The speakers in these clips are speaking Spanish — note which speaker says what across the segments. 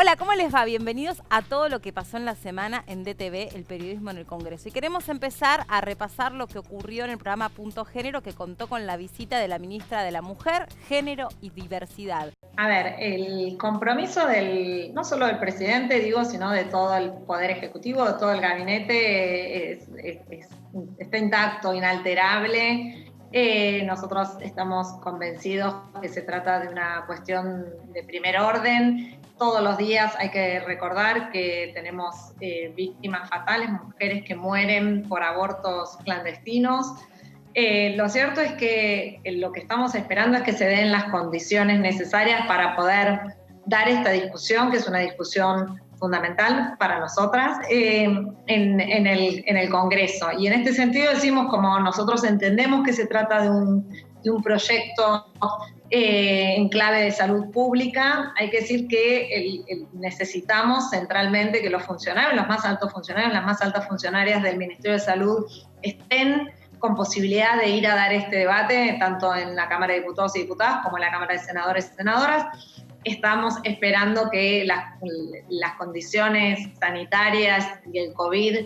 Speaker 1: Hola, ¿cómo les va? Bienvenidos a todo lo que pasó en la semana en DTV, el periodismo en el Congreso. Y queremos empezar a repasar lo que ocurrió en el programa Punto Género, que contó con la visita de la ministra de la Mujer, Género y Diversidad.
Speaker 2: A ver, el compromiso no solo del presidente, sino de todo el Poder Ejecutivo, de todo el gabinete, está intacto, inalterable. Nosotros estamos convencidos que se trata de una cuestión de primer orden. Todos los días hay que recordar que tenemos víctimas fatales, mujeres que mueren por abortos clandestinos. Lo cierto es que lo que estamos esperando es que se den las condiciones necesarias para poder dar esta discusión, que es una discusión fundamental para nosotras, en el Congreso. Y en este sentido decimos, como nosotros entendemos que se trata de un proyecto en clave de salud pública, hay que decir que necesitamos centralmente que los funcionarios, los más altos funcionarios, las más altas funcionarias del Ministerio de Salud estén con posibilidad de ir a dar este debate, tanto en la Cámara de Diputados y Diputadas como en la Cámara de Senadores y Senadoras. Estamos esperando que las condiciones sanitarias y el COVID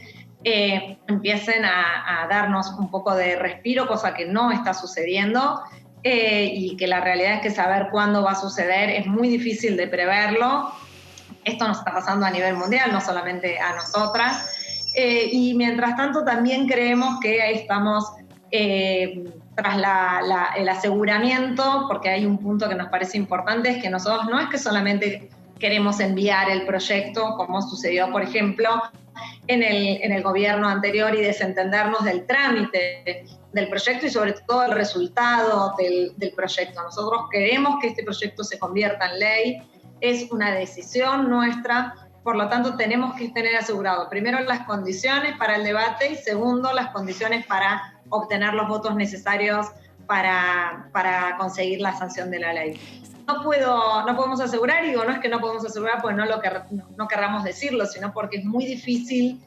Speaker 2: empiecen a darnos un poco de respiro, cosa que no está sucediendo, y que la realidad es que saber cuándo va a suceder es muy difícil de preverlo. Esto nos está pasando a nivel mundial, no solamente a nosotras. Y mientras tanto también creemos que estamos tras el aseguramiento, porque hay un punto que nos parece importante, es que nosotros no es que solamente queremos enviar el proyecto, como sucedió, por ejemplo, en el gobierno anterior, y desentendernos del trámite del proyecto y sobre todo el resultado del proyecto. Nosotros queremos que este proyecto se convierta en ley, es una decisión nuestra. Por lo tanto, tenemos que tener asegurado, primero, las condiciones para el debate y, segundo, las condiciones para obtener los votos necesarios para conseguir la sanción de la ley. No podemos asegurar, y no es que no podemos asegurar porque no querramos decirlo, sino porque es muy difícil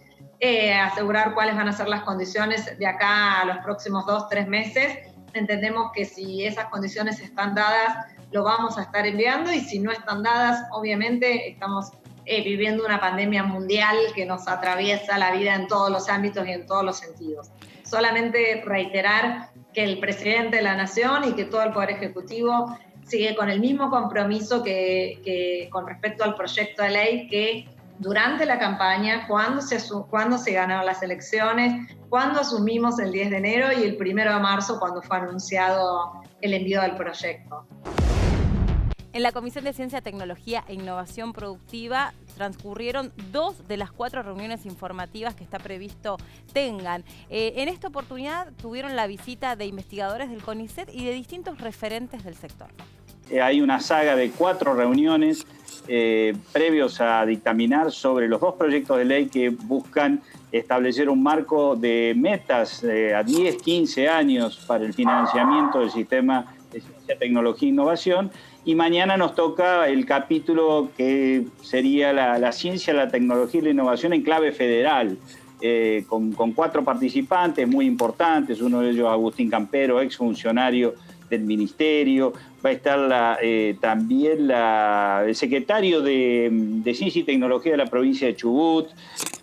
Speaker 2: asegurar cuáles van a ser las condiciones de acá a los próximos 2-3 meses. Entendemos que si esas condiciones están dadas, lo vamos a estar enviando, y si no están dadas, obviamente estamos viviendo una pandemia mundial que nos atraviesa la vida en todos los ámbitos y en todos los sentidos. Solamente reiterar que el presidente de la Nación y que todo el Poder Ejecutivo sigue con el mismo compromiso que con respecto al proyecto de ley, que durante la campaña, cuando se ganaron las elecciones, cuando asumimos el 10 de enero y el 1 de marzo, cuando fue anunciado el envío del proyecto.
Speaker 1: En la Comisión de Ciencia, Tecnología e Innovación Productiva transcurrieron 2 de las 4 reuniones informativas que está previsto tengan. En esta oportunidad tuvieron la visita de investigadores del CONICET y de distintos referentes del sector.
Speaker 3: Hay una saga de 4 reuniones previos a dictaminar sobre los 2 proyectos de ley que buscan establecer un marco de metas a 10, 15 años para el financiamiento del sistema de ciencia, tecnología e innovación. Y mañana nos toca el capítulo que sería la ciencia, la tecnología y la innovación en clave federal, con 4 participantes muy importantes, uno de ellos Agustín Campero, exfuncionario del ministerio. Va a estar también el secretario de Ciencia y Tecnología de la provincia de Chubut,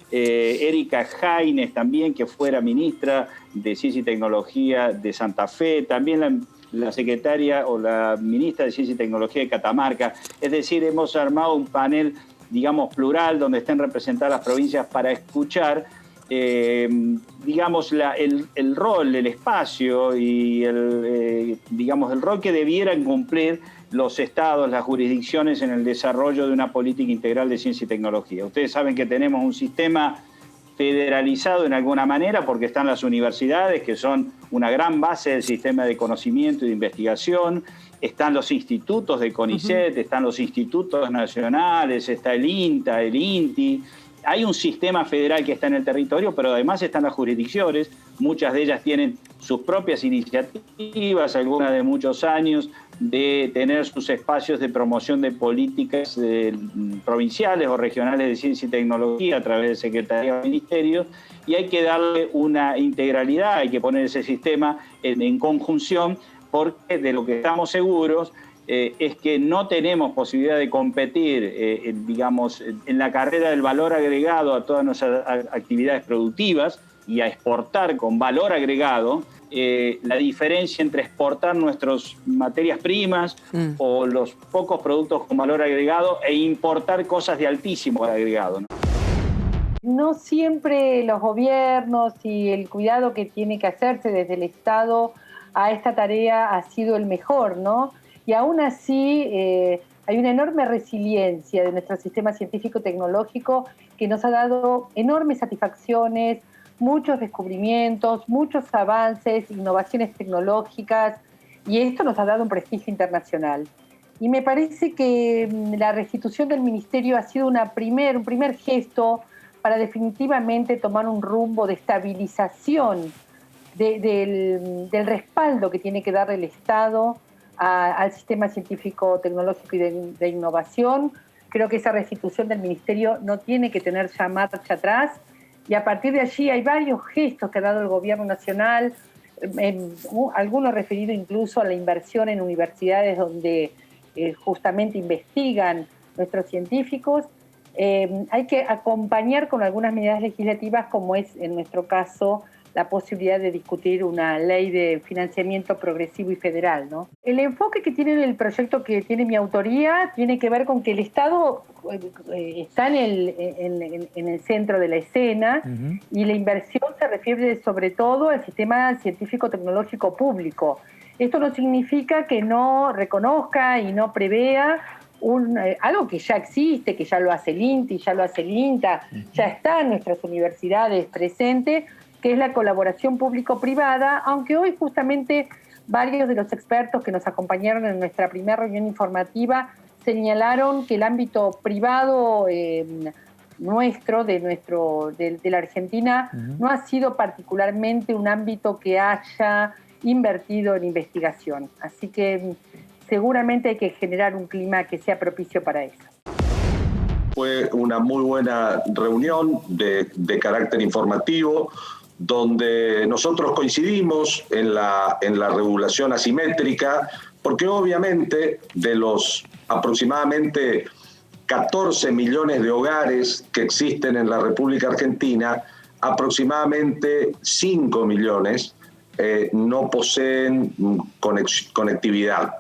Speaker 3: Erika Jaines también, que fuera ministra de Ciencia y Tecnología de Santa Fe, también la secretaria o la ministra de Ciencia y Tecnología de Catamarca. Es decir, hemos armado un panel, digamos, plural, donde estén representadas las provincias para escuchar, digamos, el rol, el espacio y digamos, el rol que debieran cumplir los estados, las jurisdicciones en el desarrollo de una política integral de ciencia y tecnología. Ustedes saben que tenemos un sistema federalizado en alguna manera, porque están las universidades, que son una gran base del sistema de conocimiento y de investigación, están los institutos de CONICET, están los institutos nacionales, está el INTA, el INTI. Hay un sistema federal que está en el territorio, pero además están las jurisdicciones, muchas de ellas tienen sus propias iniciativas, algunas de muchos años, de tener sus espacios de promoción de políticas provinciales o regionales de ciencia y tecnología a través de secretarías de ministerios, y hay que darle una integralidad, hay que poner ese sistema en conjunción, porque de lo que estamos seguros es que no tenemos posibilidad de competir, digamos, en la carrera del valor agregado a todas nuestras actividades productivas y a exportar con valor agregado. La diferencia entre exportar nuestras materias primas o los pocos productos con valor agregado e importar cosas de altísimo valor agregado, ¿no?
Speaker 4: No siempre los gobiernos y el cuidado que tiene que hacerse desde el Estado a esta tarea ha sido el mejor, ¿no? Y aún así hay una enorme resiliencia de nuestro sistema científico-tecnológico que nos ha dado enormes satisfacciones, muchos descubrimientos, muchos avances, innovaciones tecnológicas, y esto nos ha dado un prestigio internacional. Y me parece que la restitución del ministerio ha sido un primer gesto para definitivamente tomar un rumbo de estabilización del respaldo que tiene que dar el Estado al sistema científico, tecnológico y de innovación. Creo que esa restitución del ministerio no tiene que tener ya marcha atrás, y a partir de allí hay varios gestos que ha dado el gobierno nacional, algunos referidos incluso a la inversión en universidades donde justamente investigan nuestros científicos. Hay que acompañar con algunas medidas legislativas, como es en nuestro caso la posibilidad de discutir una ley de financiamiento progresivo y federal, ¿no? El enfoque que tiene el proyecto que tiene mi autoría tiene que ver con que el Estado está en el centro de la escena, y la inversión se refiere sobre todo al sistema científico-tecnológico público. Esto no significa que no reconozca y no prevea algo que ya existe, que ya lo hace el INTI, ya lo hace el INTA, ya está en nuestras universidades presente, que es la colaboración público-privada, aunque hoy justamente varios de los expertos que nos acompañaron en nuestra primera reunión informativa señalaron que el ámbito privado nuestro, de la Argentina, no ha sido particularmente un ámbito que haya invertido en investigación. Así que seguramente hay que generar un clima que sea propicio para eso.
Speaker 5: Fue una muy buena reunión de carácter informativo, donde nosotros coincidimos en la regulación asimétrica, porque obviamente de los aproximadamente 14 millones de hogares que existen en la República Argentina, aproximadamente 5 millones no poseen conectividad.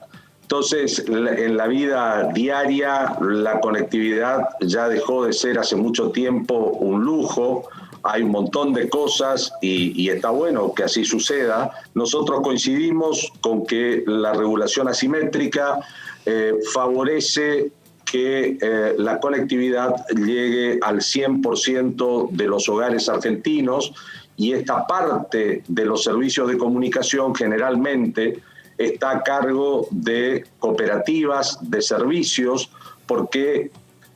Speaker 5: Entonces, en la vida diaria, la conectividad ya dejó de ser hace mucho tiempo un lujo. Hay un montón de cosas y está bueno que así suceda. Nosotros coincidimos con que la regulación asimétrica favorece que la conectividad llegue al 100% de los hogares argentinos, y esta parte de los servicios de comunicación generalmente está a cargo de cooperativas de servicios, porque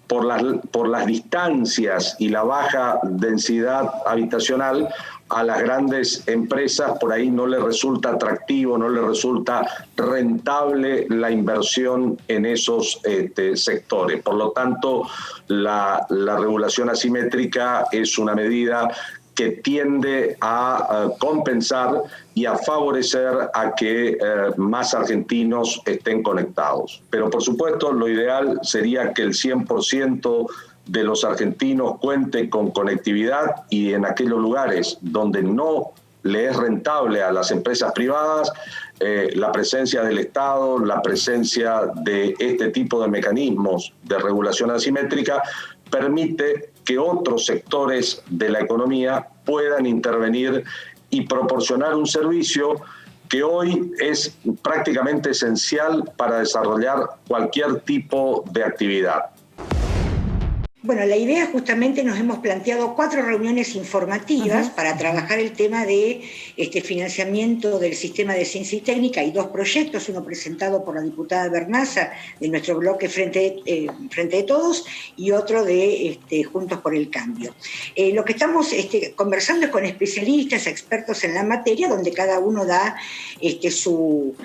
Speaker 5: por las distancias y la baja densidad habitacional, a las grandes empresas por ahí no les resulta atractivo, no les resulta rentable la inversión en esos sectores. Por lo tanto, la regulación asimétrica es una medida que tiende a compensar y a favorecer a que más argentinos estén conectados. Pero por supuesto, lo ideal sería que el 100% de los argentinos cuenten con conectividad, y en aquellos lugares donde no le es rentable a las empresas privadas, la presencia del Estado, la presencia de este tipo de mecanismos de regulación asimétrica permite que otros sectores de la economía puedan intervenir y proporcionar un servicio que hoy es prácticamente esencial para desarrollar cualquier tipo de actividad.
Speaker 6: Bueno, la idea justamente nos hemos planteado 4 reuniones informativas para trabajar el tema de financiamiento del sistema de ciencia y técnica, y 2 proyectos, uno presentado por la diputada Bernaza de nuestro bloque Frente de Todos, y otro de Juntos por el Cambio. Lo que estamos conversando es con especialistas, expertos en la materia, donde cada uno da su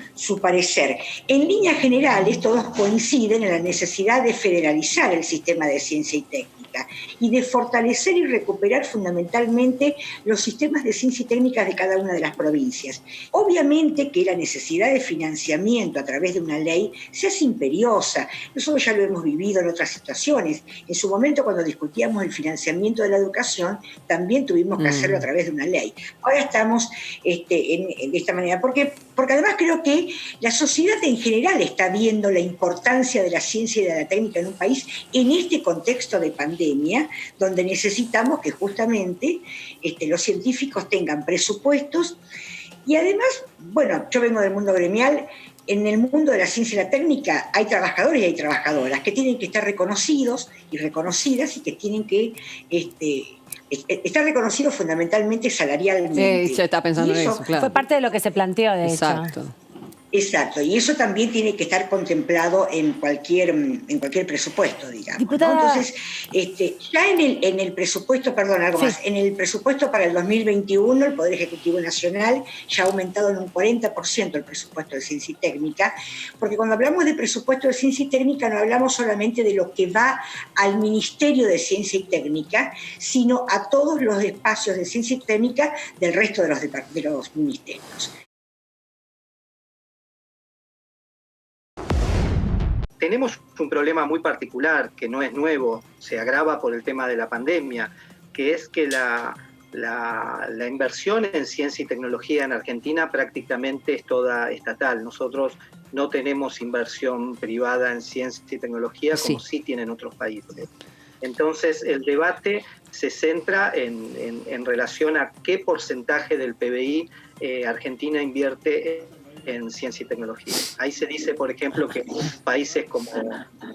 Speaker 6: parecer. En líneas generales, todos coinciden en la necesidad de federalizar el sistema de ciencia y ciencia y técnica y de fortalecer y recuperar fundamentalmente los sistemas de ciencia y técnica de cada una de las provincias. Obviamente que la necesidad de financiamiento a través de una ley se hace imperiosa. Nosotros ya lo hemos vivido en otras situaciones. En su momento, cuando discutíamos el financiamiento de la educación, también tuvimos que hacerlo a través de una ley. Ahora estamos de esta manera, porque además creo que la sociedad en general está viendo la importancia de la ciencia y de la técnica en un país en este contexto de pandemia, donde necesitamos que justamente los científicos tengan presupuestos. Y además, bueno, yo vengo del mundo gremial. En el mundo de la ciencia y la técnica hay trabajadores y hay trabajadoras que tienen que estar reconocidos y reconocidas y que tienen que estar reconocidos fundamentalmente salarialmente.
Speaker 7: Sí, ya está pensando en eso, claro.
Speaker 8: Fue parte de lo que se planteó, de
Speaker 7: Exacto.
Speaker 8: hecho.
Speaker 6: Exacto, y eso también tiene que estar contemplado en cualquier presupuesto, digamos.
Speaker 8: Diputada,
Speaker 6: ¿no? Entonces, ya en el presupuesto, perdón, algo más, en el presupuesto para el 2021, el Poder Ejecutivo Nacional ya ha aumentado en un 40% el presupuesto de ciencia y técnica, porque cuando hablamos de presupuesto de ciencia y técnica no hablamos solamente de lo que va al Ministerio de Ciencia y Técnica, sino a todos los espacios de ciencia y técnica del resto de los ministerios.
Speaker 9: Tenemos un problema muy particular que no es nuevo, se agrava por el tema de la pandemia, que es que la inversión en ciencia y tecnología en Argentina prácticamente es toda estatal. Nosotros no tenemos inversión privada en ciencia y tecnología como sí tienen otros países. Entonces el debate se centra en relación a qué porcentaje del PBI Argentina invierte en ciencia y tecnología. Ahí se dice, por ejemplo, que países como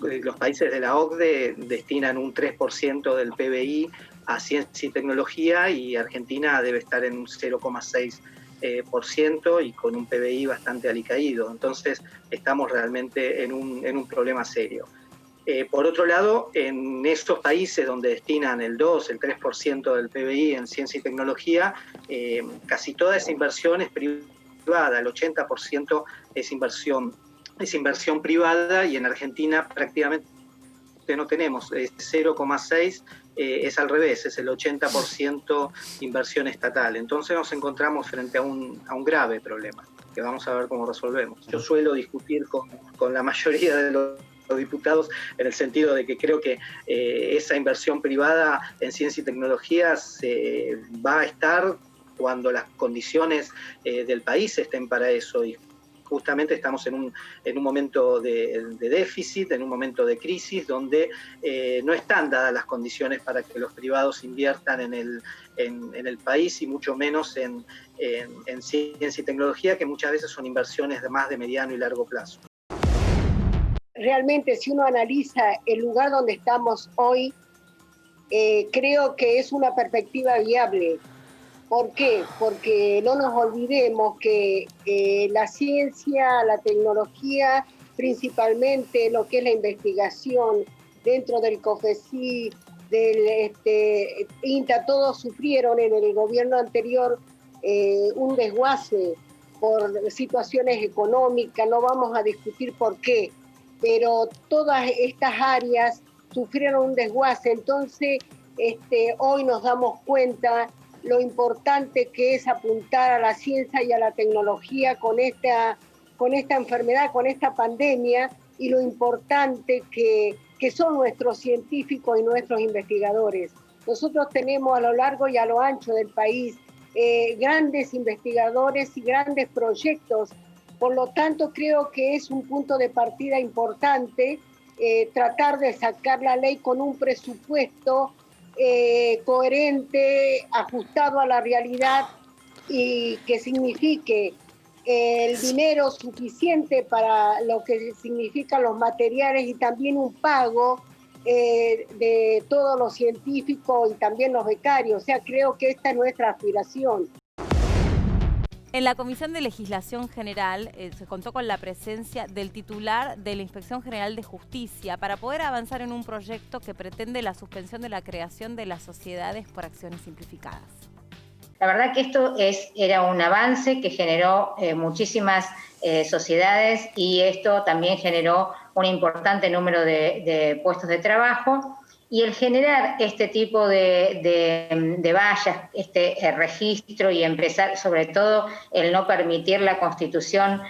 Speaker 9: los países de la OCDE destinan un 3% del PBI a ciencia y tecnología y Argentina debe estar en un 0,6% y con un PBI bastante alicaído. Entonces estamos realmente en un problema serio. Por otro lado, en estos países donde destinan el 2, el 3% del PBI en ciencia y tecnología, casi toda esa inversión es privada, el 80% es inversión privada y en Argentina prácticamente no tenemos, 0,6 es al revés, es el 80% inversión estatal. Entonces nos encontramos frente a un grave problema que vamos a ver cómo resolvemos. Yo suelo discutir con la mayoría de los diputados en el sentido de que creo que esa inversión privada en ciencia y tecnología se va a estar cuando las condiciones del país estén para eso y justamente estamos en un momento de déficit, en un momento de crisis donde no están dadas las condiciones para que los privados inviertan en el país y mucho menos en ciencia y tecnología, que muchas veces son inversiones de más de mediano y largo plazo.
Speaker 10: Realmente, si uno analiza el lugar donde estamos hoy, creo que es una perspectiva viable. ¿Por qué? Porque no nos olvidemos que la ciencia, la tecnología, principalmente lo que es la investigación dentro del COFECY, del INTA, todos sufrieron en el gobierno anterior un desguace por situaciones económicas, no vamos a discutir por qué, pero todas estas áreas sufrieron un desguace. Entonces, hoy nos damos cuenta lo importante que es apuntar a la ciencia y a la tecnología con esta enfermedad, con esta pandemia, y lo importante que son nuestros científicos y nuestros investigadores. Nosotros tenemos a lo largo y a lo ancho del país grandes investigadores y grandes proyectos. Por lo tanto, creo que es un punto de partida importante tratar de sacar la ley con un presupuesto coherente, ajustado a la realidad y que signifique el dinero suficiente para lo que significan los materiales y también un pago de todos los científicos y también los becarios. O sea, creo que esta es nuestra aspiración.
Speaker 1: En la Comisión de Legislación General se contó con la presencia del titular de la Inspección General de Justicia para poder avanzar en un proyecto que pretende la suspensión de la creación de las sociedades por acciones simplificadas.
Speaker 11: La verdad que esto era un avance que generó muchísimas sociedades y esto también generó un importante número de puestos de trabajo Y el generar este tipo de vallas, este registro y empezar, sobre todo, el no permitir la constitución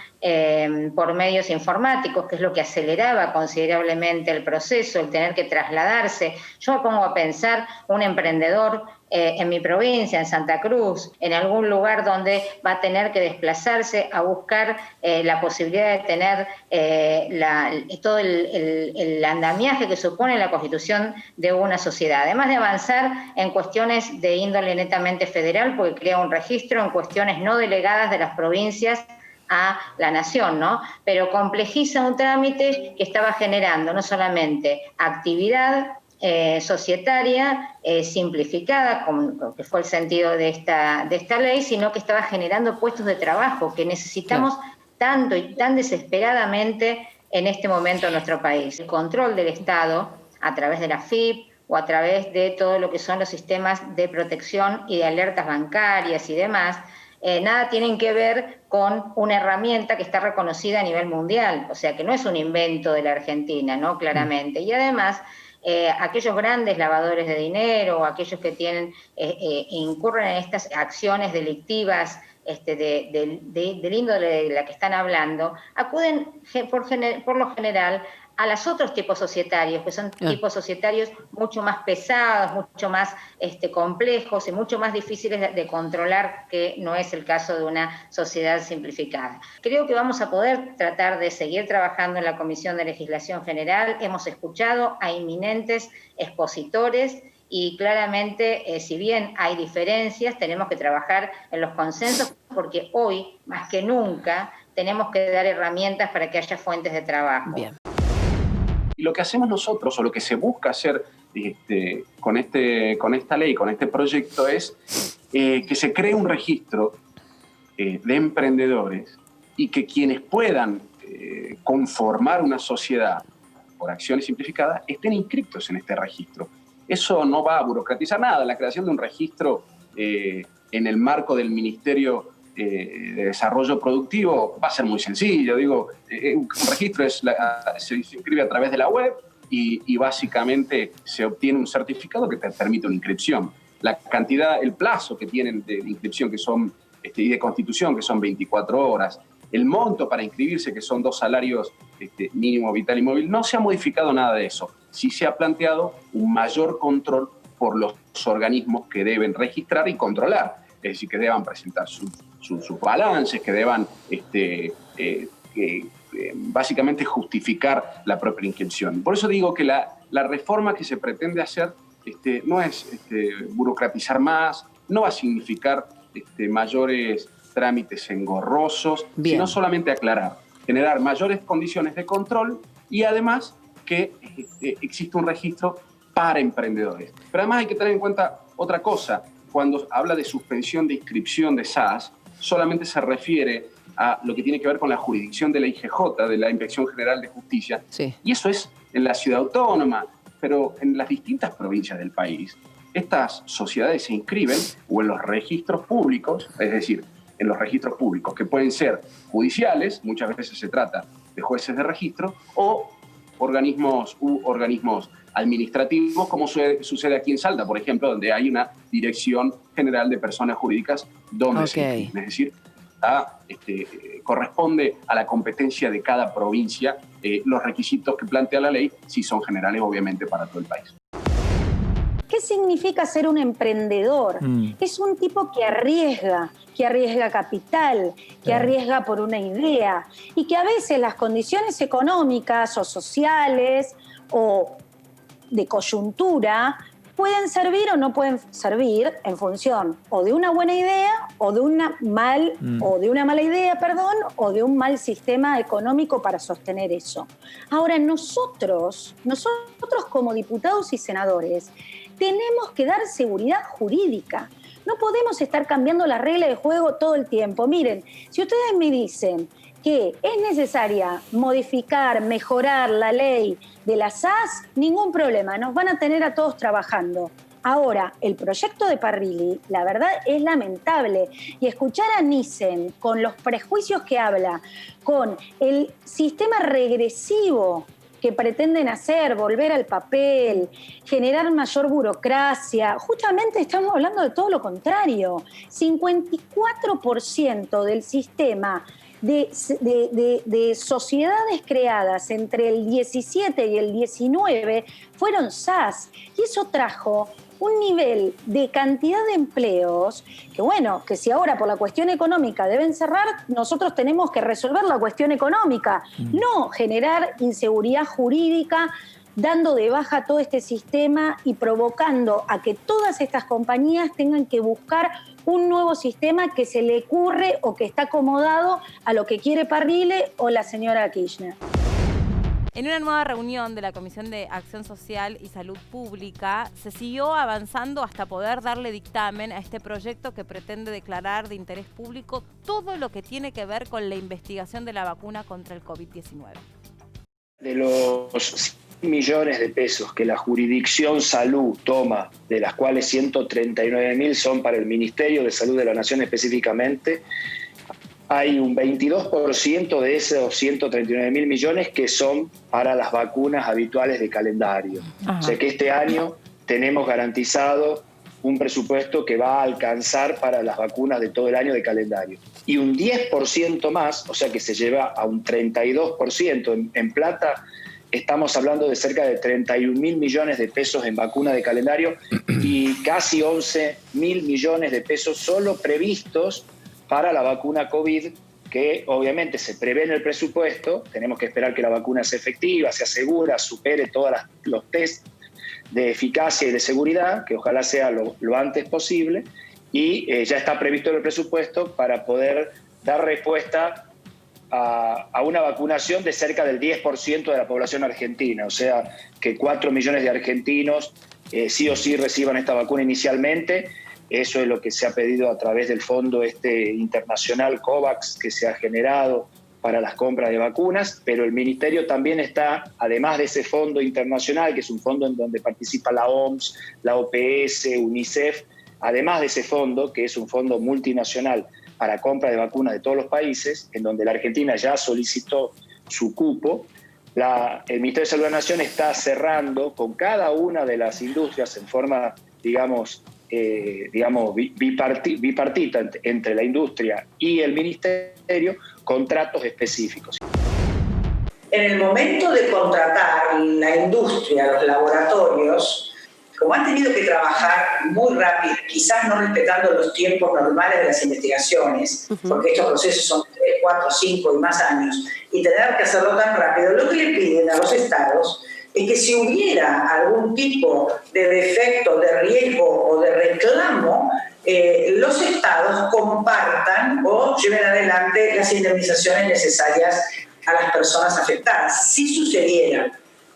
Speaker 11: por medios informáticos, que es lo que aceleraba considerablemente el proceso, el tener que trasladarse. Yo me pongo a pensar un emprendedor en mi provincia, en Santa Cruz, en algún lugar donde va a tener que desplazarse a buscar la posibilidad de tener todo el andamiaje que supone la constitución de una sociedad. Además de avanzar en cuestiones de índole netamente federal, porque crea un registro en cuestiones no delegadas de las provincias a la nación, ¿no? Pero complejiza un trámite que estaba generando no solamente actividad societaria simplificada, como que fue el sentido de esta ley, sino que estaba generando puestos de trabajo que necesitamos tanto y tan desesperadamente en este momento en nuestro país. El control del Estado a través de la FIP o a través de todo lo que son los sistemas de protección y de alertas bancarias y demás, nada tienen que ver con una herramienta que está reconocida a nivel mundial, o sea que no es un invento de la Argentina, ¿no? Claramente. Y además, aquellos grandes lavadores de dinero o aquellos que tienen incurren en estas acciones delictivas del índole de la que están hablando, acuden por lo general a los otros tipos societarios, que son tipos societarios mucho más pesados, mucho más complejos y mucho más difíciles de controlar, que no es el caso de una sociedad simplificada. Creo que vamos a poder tratar de seguir trabajando en la Comisión de Legislación General. Hemos escuchado a inminentes expositores y claramente, si bien hay diferencias, tenemos que trabajar en los consensos, porque hoy, más que nunca, tenemos que dar herramientas para que haya fuentes de trabajo.
Speaker 7: Bien. Y lo que hacemos nosotros, o lo que se busca hacer con esta ley, con este proyecto, es que se cree un registro de emprendedores y que quienes puedan conformar una sociedad por acciones simplificadas estén inscritos en este registro. Eso no va a burocratizar nada. La creación de un registro en el marco del Ministerio de Desarrollo Productivo va a ser muy sencillo. Digo, un registro se inscribe a través de la web y básicamente se obtiene un certificado que te permite una inscripción. La cantidad, el plazo que tienen de inscripción y de constitución, que son 24 horas, el monto para inscribirse, que son 2 salarios mínimo vital y móvil, no se ha modificado nada de eso. Sí se ha planteado un mayor control por los organismos que deben registrar y controlar, es decir, que deban presentar sus balances, que deban básicamente justificar la propia inscripción. Por eso digo que la reforma que se pretende hacer no es burocratizar más, no va a significar mayores trámites engorrosos, sino solamente aclarar, generar mayores condiciones de control y además que existe un registro para emprendedores. Pero además hay que tener en cuenta otra cosa. Cuando habla de suspensión de inscripción de SAS, solamente se refiere a lo que tiene que ver con la jurisdicción de la IGJ, de la Inspección General de Justicia. Sí. Y eso es en la ciudad autónoma, pero en las distintas provincias del país, estas sociedades se inscriben o en los registros públicos, es decir, en los registros públicos que pueden ser judiciales, muchas veces se trata de jueces de registro, o organismos administrativos, como sucede aquí en Salta, por ejemplo, donde hay una Dirección General de Personas Jurídicas donde se inscriben. Es decir, corresponde a la competencia de cada provincia los requisitos que plantea la ley, si son generales, obviamente, para todo el país.
Speaker 8: ¿Qué significa ser un emprendedor? Es un tipo que arriesga capital, que arriesga por una idea y que a veces las condiciones económicas o sociales o de coyuntura pueden servir o no pueden servir en función o de una buena idea o de una mala idea, o de un mal sistema económico para sostener eso. Ahora, nosotros como diputados y senadores tenemos que dar seguridad jurídica. No podemos estar cambiando las reglas de juego todo el tiempo. Miren, si ustedes me dicen que es necesaria modificar, mejorar la ley de la SAS, ningún problema, nos van a tener a todos trabajando. Ahora, el proyecto de Parrilli, la verdad es lamentable. Y escuchar a Nissen con los prejuicios que habla, con el sistema regresivo que pretenden hacer, volver al papel, generar mayor burocracia. Justamente estamos hablando de todo lo contrario. 54% del sistema de sociedades creadas entre el 17 y el 19 fueron SAS. Y eso trajo un nivel de cantidad de empleos que, bueno, que si ahora por la cuestión económica deben cerrar, nosotros tenemos que resolver la cuestión económica, no generar inseguridad jurídica, dando de baja todo este sistema y provocando a que todas estas compañías tengan que buscar un nuevo sistema que se le ocurre o que está acomodado a lo que quiere Parrile o la señora Kirchner.
Speaker 1: En una nueva reunión de la Comisión de Acción Social y Salud Pública se siguió avanzando hasta poder darle dictamen a este proyecto que pretende declarar de interés público todo lo que tiene que ver con la investigación de la vacuna contra el COVID-19.
Speaker 12: De los 100 millones de pesos que la jurisdicción salud toma, de las cuales 139.000 son para el Ministerio de Salud de la Nación específicamente, hay un 22% de esos 139.000 millones que son para las vacunas habituales de calendario. Ajá. O sea que este año tenemos garantizado un presupuesto que va a alcanzar para las vacunas de todo el año de calendario. Y un 10% más, o sea que se lleva a un 32% en plata. Estamos hablando de cerca de 31.000 millones de pesos en vacuna de calendario y casi 11.000 millones de pesos solo previstos para la vacuna COVID, que obviamente se prevé en el presupuesto. Tenemos que esperar que la vacuna sea efectiva, sea segura, supere todos los test de eficacia y de seguridad, que ojalá sea lo antes posible, y ya está previsto en el presupuesto para poder dar respuesta a una vacunación de cerca del 10% de la población argentina, o sea, que 4 millones de argentinos sí o sí reciban esta vacuna inicialmente. Eso es lo que se ha pedido a través del fondo internacional COVAX que se ha generado para las compras de vacunas, pero el Ministerio también está, además de ese fondo internacional, que es un fondo en donde participa la OMS, la OPS, UNICEF, además de ese fondo, que es un fondo multinacional para compra de vacunas de todos los países, en donde la Argentina ya solicitó su cupo, el Ministerio de Salud de la Nación está cerrando con cada una de las industrias en forma, digamos, bipartita entre la industria y el ministerio, contratos específicos.
Speaker 6: En el momento de contratar la industria, los laboratorios, como han tenido que trabajar muy rápido, quizás no respetando los tiempos normales de las investigaciones, porque estos procesos son 3, 4, 5 y más años, y tener que hacerlo tan rápido, lo que le piden a los estados es que si hubiera algún tipo de defecto, de riesgo o de reclamo, los estados compartan o lleven adelante las indemnizaciones necesarias a las personas afectadas. Si sucediera,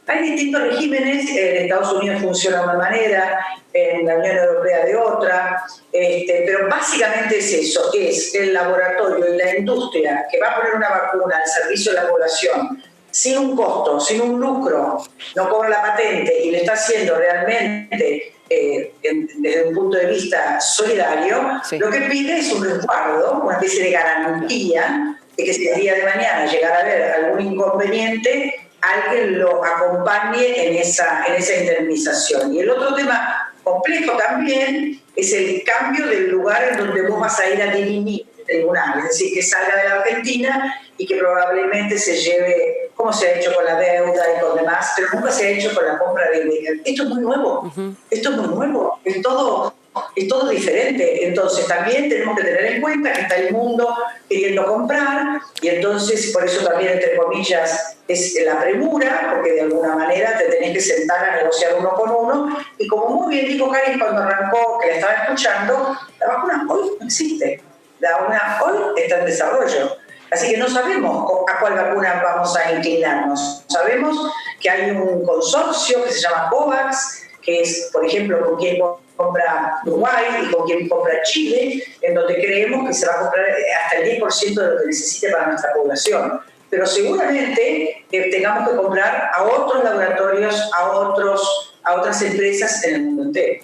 Speaker 6: hay distintos regímenes, en Estados Unidos funciona de una manera, en la Unión Europea de otra, pero básicamente es eso, es el laboratorio y la industria que va a poner una vacuna al servicio de la población, sin un costo, sin un lucro, no cobra la patente y lo está haciendo realmente desde un punto de vista solidario, sí. Lo que pide es un resguardo, una especie de garantía de que si el día de mañana llegara a haber algún inconveniente, alguien lo acompañe en esa indemnización. Y el otro tema complejo también es el cambio del lugar en donde vos vas a ir a dirimir el tribunal, es decir, que salga de la Argentina y que probablemente se lleve, como se ha hecho con la deuda y con demás, pero nunca se ha hecho con la compra de... Esto es muy nuevo, esto es muy nuevo, es todo diferente. Entonces también tenemos que tener en cuenta que está el mundo queriendo comprar y entonces por eso también, entre comillas, es la premura, porque de alguna manera te tenés que sentar a negociar uno con uno y como muy bien dijo Karin cuando arrancó, que la estaba escuchando, la vacuna hoy no existe, la vacuna hoy está en desarrollo. Así que no sabemos a cuál vacuna vamos a inclinarnos. Sabemos que hay un consorcio que se llama COVAX, que es, por ejemplo, con quien compra Uruguay y con quien compra Chile, en donde creemos que se va a comprar hasta el 10% de lo que necesite para nuestra población. Pero seguramente tengamos que comprar a otros laboratorios, a otras empresas en el mundo entero.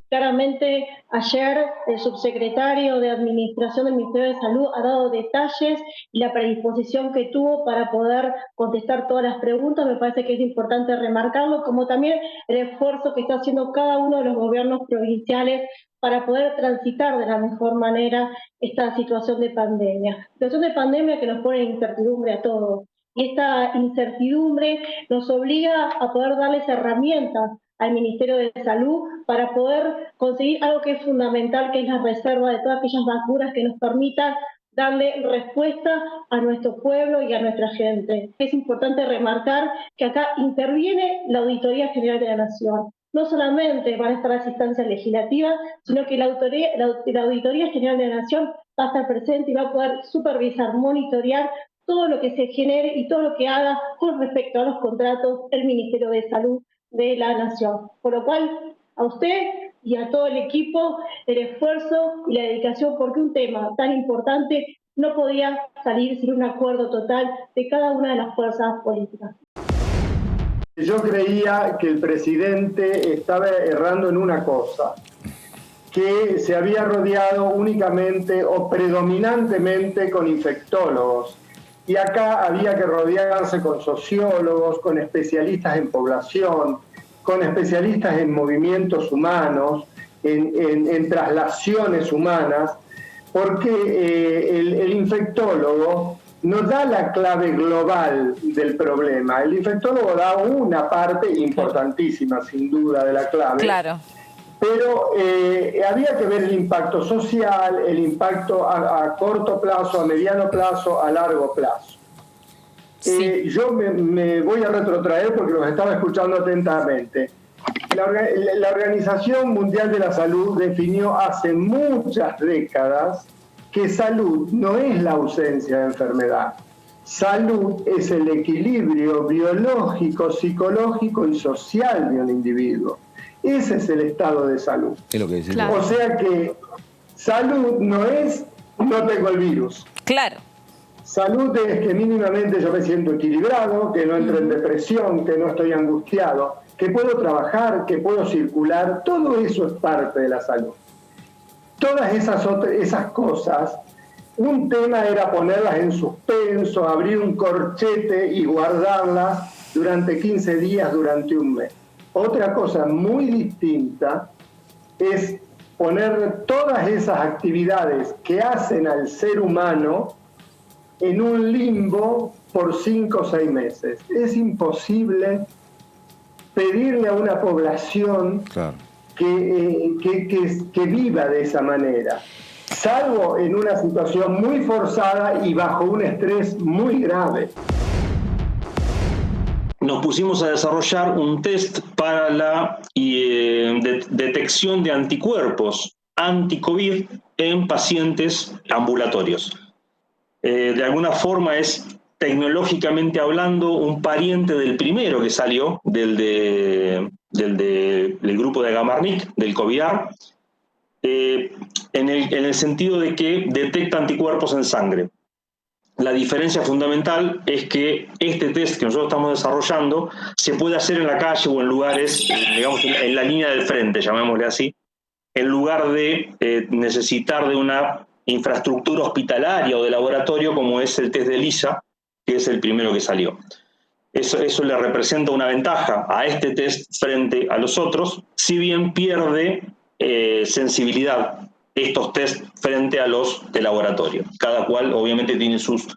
Speaker 13: Claramente, ayer el subsecretario de Administración del Ministerio de Salud ha dado detalles y la predisposición que tuvo para poder contestar todas las preguntas. Me parece que es importante remarcarlo, como también el esfuerzo que está haciendo cada uno de los gobiernos provinciales para poder transitar de la mejor manera esta situación de pandemia. Situación de pandemia que nos pone en incertidumbre a todos. Y esta incertidumbre nos obliga a poder darles herramientas al Ministerio de Salud para poder conseguir algo que es fundamental, que es la reserva de todas aquellas vacunas que nos permitan darle respuesta a nuestro pueblo y a nuestra gente. Es importante remarcar que acá interviene la Auditoría General de la Nación. No solamente van a estar las instancias legislativas, sino que la Auditoría General de la Nación va a estar presente y va a poder supervisar, monitorear todo lo que se genere y todo lo que haga con respecto a los contratos del Ministerio de Salud de la Nación. Por lo cual, a usted y a todo el equipo, el esfuerzo y la dedicación, porque un tema tan importante no podía salir sin un acuerdo total de cada una de las fuerzas políticas.
Speaker 14: Yo creía que el presidente estaba errando en una cosa, que se había rodeado únicamente o predominantemente con infectólogos. Y acá había que rodearse con sociólogos, con especialistas en población, con especialistas en movimientos humanos, en traslaciones humanas, porque el infectólogo no da la clave global del problema. El infectólogo da una parte importantísima, sin duda, de la clave.
Speaker 1: Claro.
Speaker 14: Pero había que ver el impacto social, el impacto a corto plazo, a mediano plazo, a largo plazo. Sí. Yo me voy a retrotraer porque los estaba escuchando atentamente. La Organización Mundial de la Salud definió hace muchas décadas que salud no es la ausencia de enfermedad. Salud es el equilibrio biológico, psicológico y social de un individuo. Ese es el estado de salud.
Speaker 15: Es lo que dice.
Speaker 14: Claro. O sea que salud no es no tengo el virus.
Speaker 1: Claro.
Speaker 14: Salud es que mínimamente yo me siento equilibrado, que no entro en depresión, que no estoy angustiado, que puedo trabajar, que puedo circular. Todo eso es parte de la salud. Todas esas cosas, un tema era ponerlas en suspenso, abrir un corchete y guardarlas durante 15 días, durante un mes. Otra cosa muy distinta es poner todas esas actividades que hacen al ser humano en un limbo por 5 o 6 meses. Es imposible pedirle a una población que viva de esa manera, salvo en una situación muy forzada y bajo un estrés muy grave.
Speaker 16: Nos pusimos a desarrollar un test para la detección de anticuerpos anti-COVID en pacientes ambulatorios. De alguna forma es, tecnológicamente hablando, un pariente del primero que salió, del grupo de Gamarnik, del COVID-AR, en el sentido de que detecta anticuerpos en sangre. La diferencia fundamental es que este test que nosotros estamos desarrollando se puede hacer en la calle o en lugares, digamos, en la línea del frente, llamémosle así, en lugar de necesitar de una infraestructura hospitalaria o de laboratorio como es el test de ELISA, que es el primero que salió. Eso le representa una ventaja a este test frente a los otros, si bien pierde sensibilidad estos test frente a los de laboratorio. Cada cual obviamente tiene sus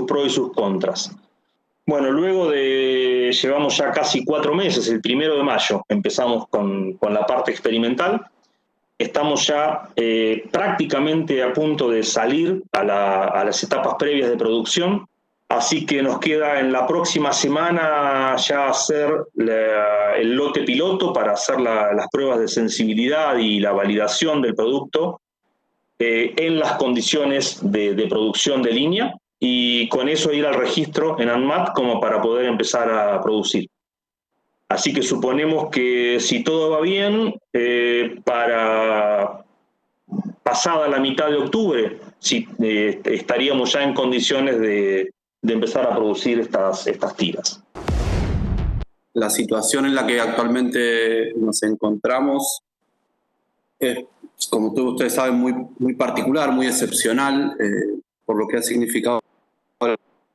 Speaker 16: pros y sus contras. Bueno, luego llevamos ya casi 4 meses, el 1 de mayo empezamos con la parte experimental. Estamos ya prácticamente a punto de salir a las etapas previas de producción, así que nos queda en la próxima semana ya hacer el lote piloto para hacer las pruebas de sensibilidad y la validación del producto en las condiciones de producción de línea, y con eso ir al registro en ANMAT como para poder empezar a producir. Así que suponemos que si todo va bien, para pasada la mitad de octubre, estaríamos ya en condiciones de empezar a producir estas tiras.
Speaker 17: La situación en la que actualmente nos encontramos
Speaker 15: como todos ustedes saben, muy particular, muy excepcional, por lo que ha significado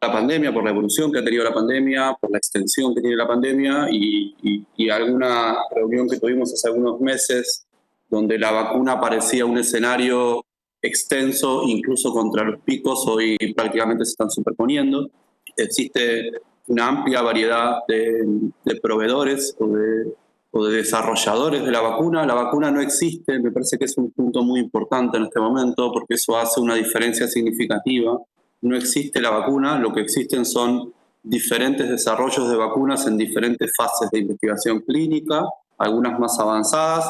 Speaker 15: la pandemia, por la evolución que ha tenido la pandemia, por la extensión que tiene la pandemia y alguna reunión que tuvimos hace algunos meses donde la vacuna parecía un escenario extenso, incluso contra los picos, hoy prácticamente se están superponiendo. Existe una amplia variedad de proveedores o de desarrolladores de la vacuna. La vacuna no existe, me parece que es un punto muy importante en este momento porque eso hace una diferencia significativa. No existe la vacuna, lo que existen son diferentes desarrollos de vacunas en diferentes fases de investigación clínica, algunas más avanzadas.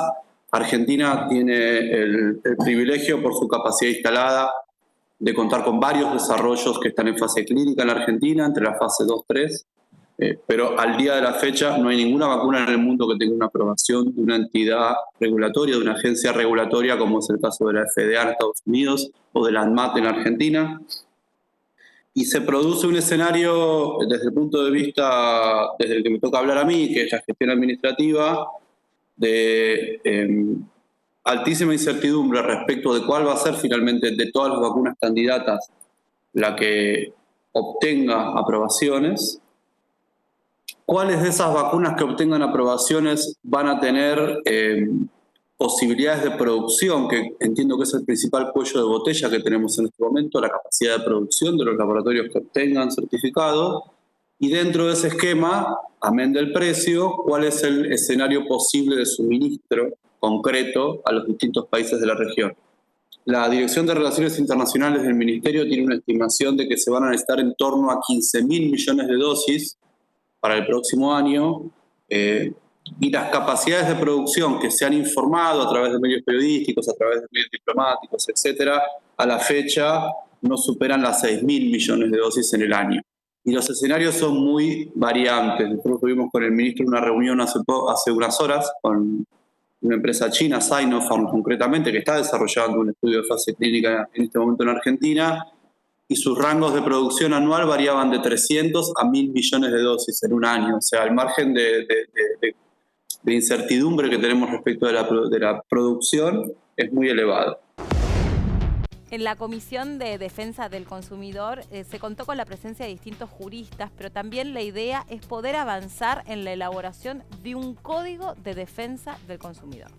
Speaker 15: Argentina tiene el privilegio por su capacidad instalada de contar con varios desarrollos que están en fase clínica en la Argentina, entre la fase 2-3, pero al día de la fecha no hay ninguna vacuna en el mundo que tenga una aprobación de una entidad regulatoria, de una agencia regulatoria, como es el caso de la FDA en Estados Unidos o de la ANMAT en Argentina. Y se produce un escenario desde el punto de vista, desde el que me toca hablar a mí, que es la gestión administrativa, de altísima incertidumbre respecto de cuál va a ser finalmente de todas las vacunas candidatas la que obtenga aprobaciones. ¿Cuáles de esas vacunas que obtengan aprobaciones van a tener posibilidades de producción, que entiendo que es el principal cuello de botella que tenemos en este momento, la capacidad de producción de los laboratorios que obtengan certificado? Y dentro de ese esquema, amén del precio, ¿cuál es el escenario posible de suministro concreto a los distintos países de la región? La Dirección de Relaciones Internacionales del Ministerio tiene una estimación de que se van a necesitar en torno a 15.000 millones de dosis para el próximo año, y las capacidades de producción que se han informado a través de medios periodísticos, a través de medios diplomáticos, etcétera, a la fecha no superan las 6.000 millones de dosis en el año. Y los escenarios son muy variantes. Nosotros tuvimos con el ministro una reunión hace unas horas con una empresa china, Sinopharm concretamente, que está desarrollando un estudio de fase clínica en este momento en Argentina, y sus rangos de producción anual variaban de 300 a 1.000 millones de dosis en un año. O sea, el margen de incertidumbre que tenemos respecto de la producción es muy elevado.
Speaker 1: En la Comisión de Defensa del Consumidor se contó con la presencia de distintos juristas, pero también la idea es poder avanzar en la elaboración de un código de defensa del consumidor.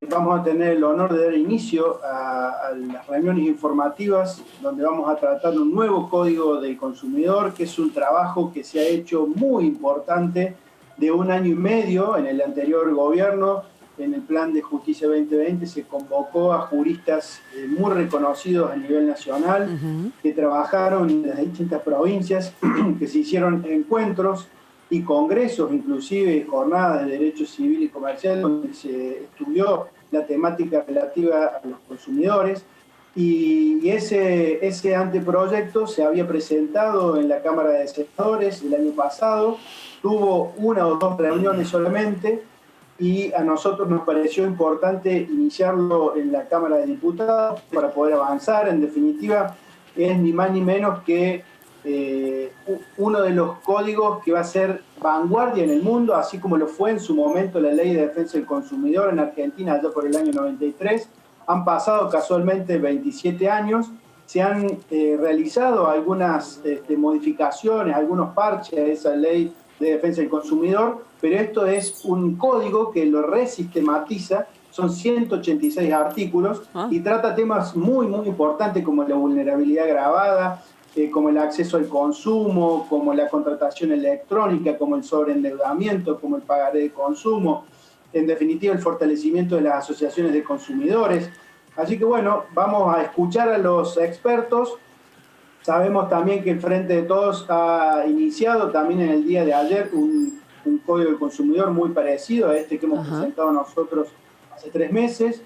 Speaker 17: Vamos a tener el honor de dar inicio a las reuniones informativas donde vamos a tratar un nuevo código del consumidor, que es un trabajo que se ha hecho muy importante de 1 año y medio en el anterior gobierno. En el Plan de Justicia 2020 se convocó a juristas muy reconocidos a nivel nacional, que trabajaron en las distintas provincias, que se hicieron encuentros y congresos, inclusive jornadas de derecho civil y comercial, donde se estudió la temática relativa a los consumidores. Y ese anteproyecto se había presentado en la Cámara de Senadores el año pasado, tuvo 1 o 2 reuniones solamente, y a nosotros nos pareció importante iniciarlo en la Cámara de Diputados para poder avanzar. En definitiva, es ni más ni menos que uno de los códigos que va a ser vanguardia en el mundo, así como lo fue en su momento la Ley de Defensa del Consumidor en Argentina, allá por el año 93. Han pasado casualmente 27 años, se han realizado algunas modificaciones, algunos parches a esa Ley de Defensa del Consumidor, pero esto es un código que lo resistematiza, son 186 artículos y trata temas muy, muy importantes como la vulnerabilidad agravada, como el acceso al consumo, como la contratación electrónica, como el sobreendeudamiento, como el pagaré de consumo, en definitiva el fortalecimiento de las asociaciones de consumidores. Así que bueno, vamos a escuchar a los expertos. Sabemos también que el Frente de Todos ha iniciado también en el día de ayer un código de consumidor muy parecido a este que hemos presentado nosotros hace 3 meses.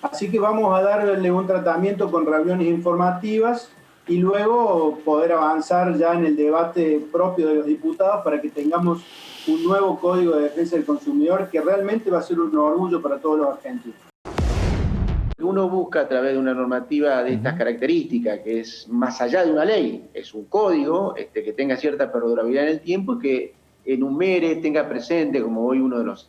Speaker 17: Así que vamos a darle un tratamiento con reuniones informativas y luego poder avanzar ya en el debate propio de los diputados para que tengamos un nuevo código de defensa del consumidor que realmente va a ser un orgullo para todos los argentinos.
Speaker 18: Uno busca a través de una normativa de estas características, que es más allá de una ley, es un código que tenga cierta perdurabilidad en el tiempo y que enumere, tenga presente, como hoy uno de los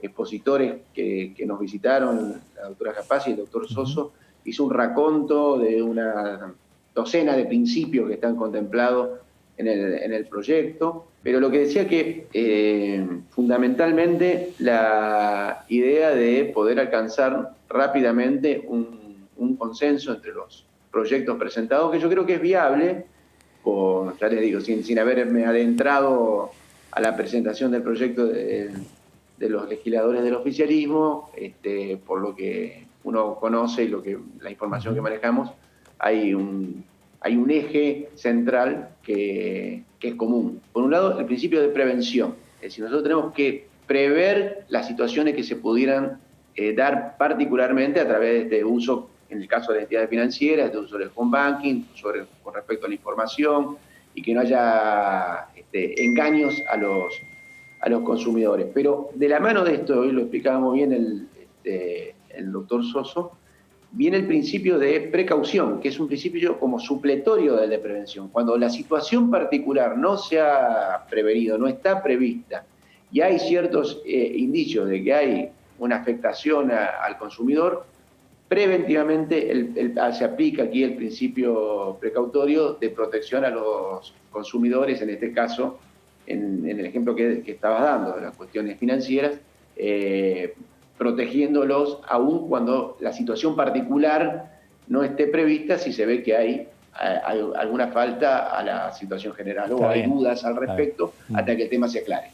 Speaker 18: expositores que nos visitaron, la doctora Capaz y el doctor Soso, hizo un raconto de una docena de principios que están contemplados en el proyecto, pero lo que decía que fundamentalmente la idea de poder alcanzar rápidamente un consenso entre los proyectos presentados, que yo creo que es viable, ya les digo, sin haberme adentrado a la presentación del proyecto de los legisladores del oficialismo, por lo que uno conoce y la información que manejamos, hay un eje central que es común. Por un lado, el principio de prevención. Es decir, nosotros tenemos que prever las situaciones que se pudieran dar particularmente a través de este uso, en el caso de las entidades financieras, de uso del home banking, con respecto a la información, y que no haya engaños a los consumidores. Pero de la mano de esto, hoy lo explicaba muy bien el doctor Soso, viene el principio de precaución, que es un principio como supletorio del de prevención. Cuando la situación particular no se ha prevenido, no está prevista, y hay ciertos indicios de que hay una afectación al consumidor, preventivamente se aplica aquí el principio precautorio de protección a los consumidores, en este caso, en el ejemplo que estabas dando, de las cuestiones financieras, protegiéndolos aún cuando la situación particular no esté prevista, si se ve que hay alguna falta a la situación general o hay dudas al respecto hasta que el tema se aclare.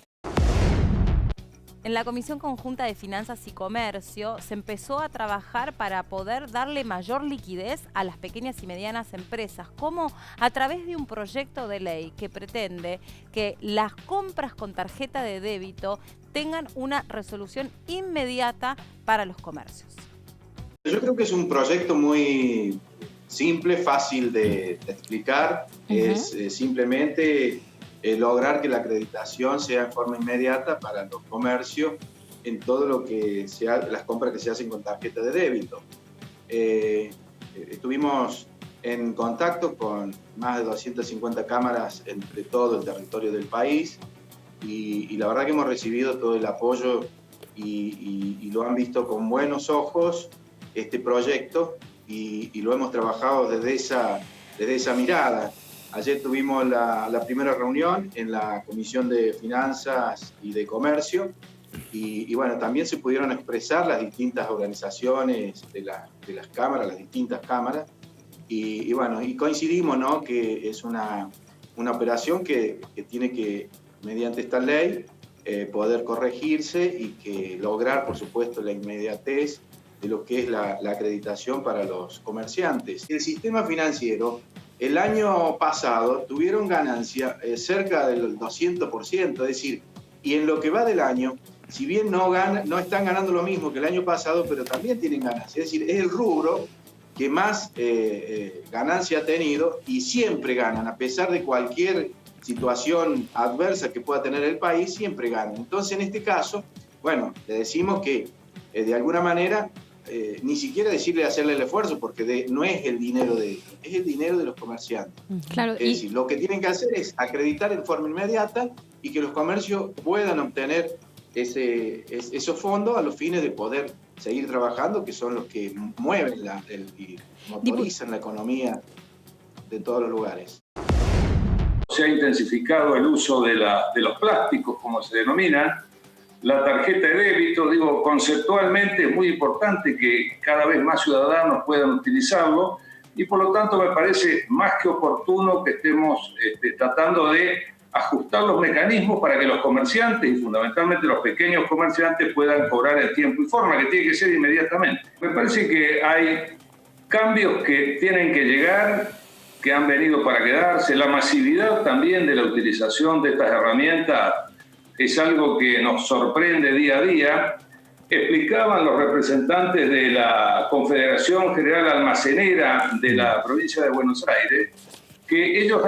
Speaker 1: En la Comisión Conjunta de Finanzas y Comercio se empezó a trabajar para poder darle mayor liquidez a las pequeñas y medianas empresas, como a través de un proyecto de ley que pretende que las compras con tarjeta de débito tengan una resolución inmediata para los comercios.
Speaker 19: Yo creo que es un proyecto muy simple, fácil de explicar. Es simplemente lograr que la acreditación sea en forma inmediata para los comercios en todo lo que sea las compras que se hacen con tarjeta de débito. Estuvimos en contacto con más de 250 cámaras entre todo el territorio del país y la verdad que hemos recibido todo el apoyo y lo han visto con buenos ojos este proyecto y lo hemos trabajado desde esa mirada. Ayer tuvimos la primera reunión en la Comisión de Finanzas y de Comercio y bueno, también se pudieron expresar las distintas organizaciones de las cámaras, las distintas cámaras y bueno, y coincidimos, ¿no?, que es una operación que tiene que, mediante esta ley, poder corregirse y que lograr, por supuesto, la inmediatez de lo que es la acreditación para los comerciantes. El sistema financiero, el año pasado tuvieron ganancia cerca del 200%, es decir, y en lo que va del año, si bien no están ganando lo mismo que el año pasado, pero también tienen ganancia. Es decir, es el rubro que más ganancia ha tenido y siempre ganan, a pesar de cualquier situación adversa que pueda tener el país, siempre ganan. Entonces, en este caso, bueno, le decimos que de alguna manera ni siquiera decirle hacerle el esfuerzo, porque no es el dinero de ellos, es el dinero de los comerciantes.
Speaker 1: Claro,
Speaker 19: es decir, lo que tienen que hacer es acreditar en forma inmediata y que los comercios puedan obtener esos fondos a los fines de poder seguir trabajando, que son los que mueven y motorizan la economía de todos los lugares.
Speaker 20: Se ha intensificado el uso de los plásticos, como se denominan. La tarjeta de débito, digo, conceptualmente es muy importante que cada vez más ciudadanos puedan utilizarlo y por lo tanto me parece más que oportuno que estemos tratando de ajustar los mecanismos para que los comerciantes y fundamentalmente los pequeños comerciantes puedan cobrar en tiempo y forma, que tiene que ser inmediatamente. Me parece que hay cambios que tienen que llegar, que han venido para quedarse. La masividad también de la utilización de estas herramientas es algo que nos sorprende día a día. Explicaban los representantes de la Confederación General Almacenera de la provincia de Buenos Aires que ellos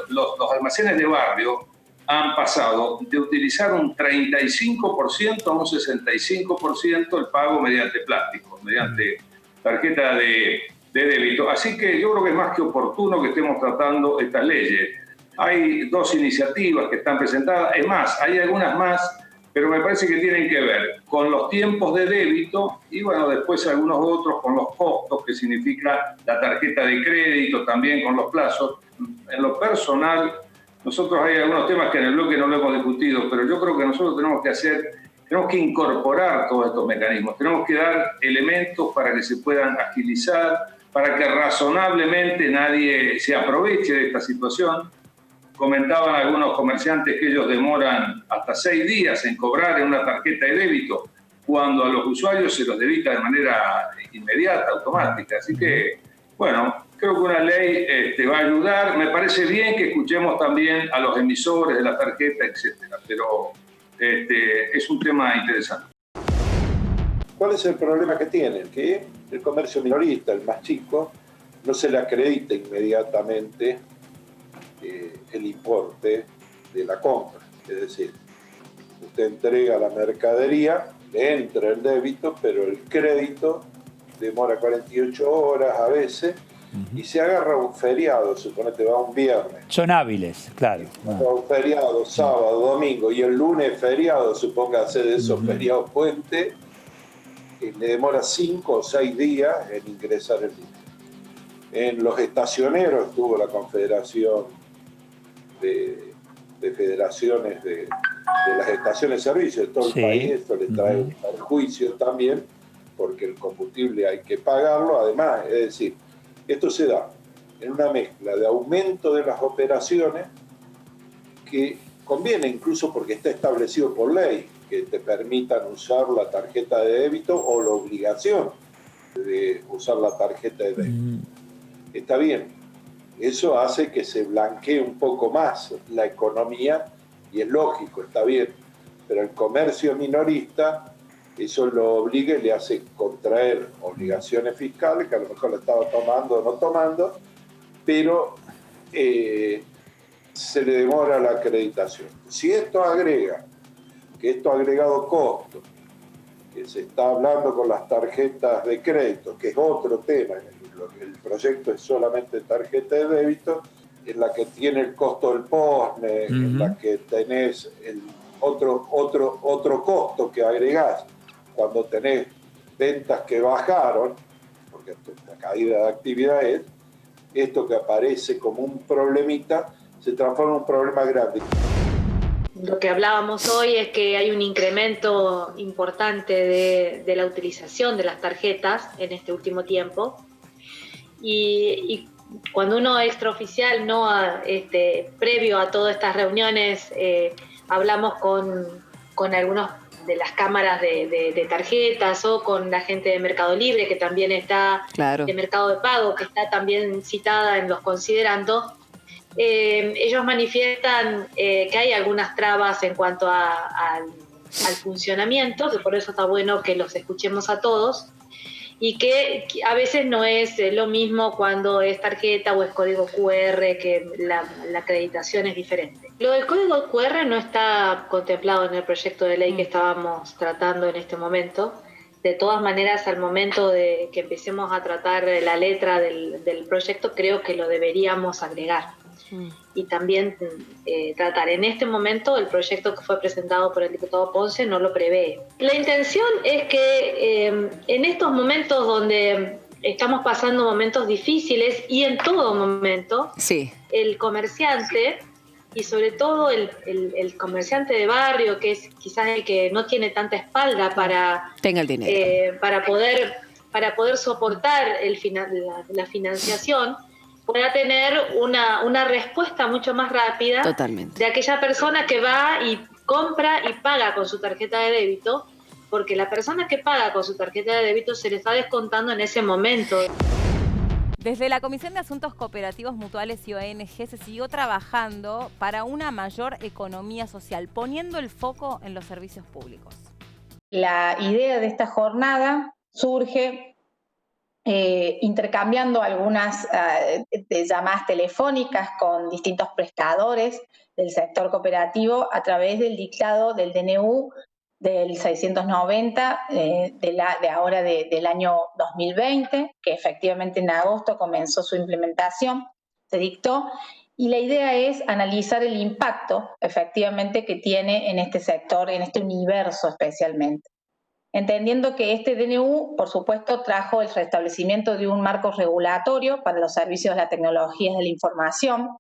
Speaker 20: los almacenes de barrio han pasado de utilizar un 35% a un 65% el pago mediante plástico, mediante tarjeta de débito. Así que yo creo que es más que oportuno que estemos tratando estas leyes. Hay dos iniciativas que están presentadas, es más, hay algunas más pero me parece que tienen que ver con los tiempos de débito y bueno, después algunos otros con los costos, que significa la tarjeta de crédito, también con los plazos. En lo personal, nosotros hay algunos temas que en el bloque no lo hemos discutido, pero yo creo que nosotros tenemos que incorporar todos estos mecanismos, tenemos que dar elementos para que se puedan agilizar, para que razonablemente nadie se aproveche de esta situación. Comentaban algunos comerciantes que ellos demoran hasta 6 días en cobrar en una tarjeta de débito, cuando a los usuarios se los debita de manera inmediata, automática. Así que, bueno, creo que una ley va a ayudar. Me parece bien que escuchemos también a los emisores de la tarjeta, etcétera, pero es un tema interesante.
Speaker 21: ¿Cuál es el problema que tienen? Que el comercio minorista, el más chico, no se le acredita inmediatamente el importe de la compra. Es decir, usted entrega la mercadería, le entra el débito, pero el crédito demora 48 horas a veces, y se agarra un feriado, suponete va un viernes.
Speaker 22: Son hábiles, claro.
Speaker 21: Va un feriado, sábado, domingo, y el lunes feriado, supóngase de esos feriados puente, le demora 5 o 6 días en ingresar el dinero. En los estacioneros estuvo la Confederación de Federaciones de las Estaciones de Servicio de todo el país. Esto le trae un perjuicio también, porque el combustible hay que pagarlo. Además, es decir, esto se da en una mezcla de aumento de las operaciones que conviene incluso porque está establecido por ley que te permitan usar la tarjeta de débito o la obligación de usar la tarjeta de débito. Está bien, eso hace que se blanquee un poco más la economía y es lógico, está bien, pero el comercio minorista eso lo obliga y le hace contraer obligaciones fiscales que a lo mejor lo estaba tomando o no tomando, pero se le demora la acreditación. Si esto agrega, que esto ha agregado costo, que se está hablando con las tarjetas de crédito, que es otro tema, el proyecto es solamente tarjeta de débito, en la que tiene el costo del POSNE, en la que tenés el otro costo que agregás cuando tenés ventas que bajaron, porque la caída de actividad es, esto que aparece como un problemita, se transforma en un problema grande.
Speaker 23: Lo que hablábamos hoy es que hay un incremento importante de la utilización de las tarjetas en este último tiempo y cuando uno extraoficial, no previo a todas estas reuniones, hablamos con algunos de las cámaras de tarjetas o con la gente de Mercado Libre, que también está, de Mercado de Pago, que está también citada en los considerandos. Ellos manifiestan que hay algunas trabas en cuanto al funcionamiento, que por eso está bueno que los escuchemos a todos, y que a veces no es lo mismo cuando es tarjeta o es código QR, que la acreditación es diferente. Lo del código QR no está contemplado en el proyecto de ley que estábamos tratando en este momento. De todas maneras, al momento de que empecemos a tratar la letra del proyecto, creo que lo deberíamos agregar. Y también tratar. En este momento el proyecto que fue presentado por el diputado Ponce no lo prevé. La intención es que en estos momentos donde estamos pasando momentos difíciles y en todo momento, el comerciante y sobre todo el comerciante de barrio, que es quizás el que no tiene tanta espalda para
Speaker 1: tenga el dinero,
Speaker 23: para poder soportar la financiación, pueda tener una respuesta mucho más rápida de aquella persona que va y compra y paga con su tarjeta de débito, porque la persona que paga con su tarjeta de débito se le está descontando en ese momento.
Speaker 1: Desde la Comisión de Asuntos Cooperativos, Mutuales y ONG se siguió trabajando para una mayor economía social, poniendo el foco en los servicios públicos.
Speaker 24: La idea de esta jornada surge intercambiando algunas llamadas telefónicas con distintos prestadores del sector cooperativo a través del dictado del DNU del 690 del año 2020, que efectivamente en agosto comenzó su implementación, se dictó, y la idea es analizar el impacto efectivamente que tiene en este sector, en este universo especialmente. Entendiendo que este DNU, por supuesto, trajo el restablecimiento de un marco regulatorio para los servicios de las tecnologías de la información,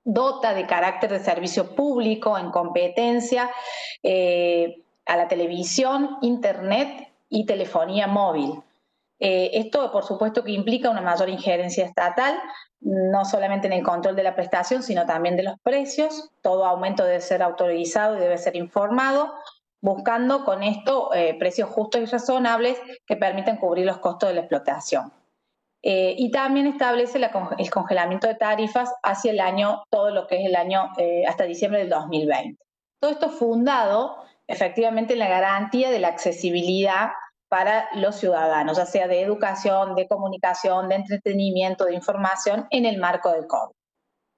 Speaker 24: dota de carácter de servicio público en competencia a la televisión, internet y telefonía móvil. Esto, por supuesto, que implica una mayor injerencia estatal, no solamente en el control de la prestación, sino también de los precios. Todo aumento debe ser autorizado y debe ser informado, buscando con esto precios justos y razonables que permitan cubrir los costos de la explotación. Y también establece el congelamiento de tarifas hacia el año, todo lo que es el año hasta diciembre del 2020. Todo esto fundado efectivamente en la garantía de la accesibilidad para los ciudadanos, ya sea de educación, de comunicación, de entretenimiento, de información en el marco del COVID.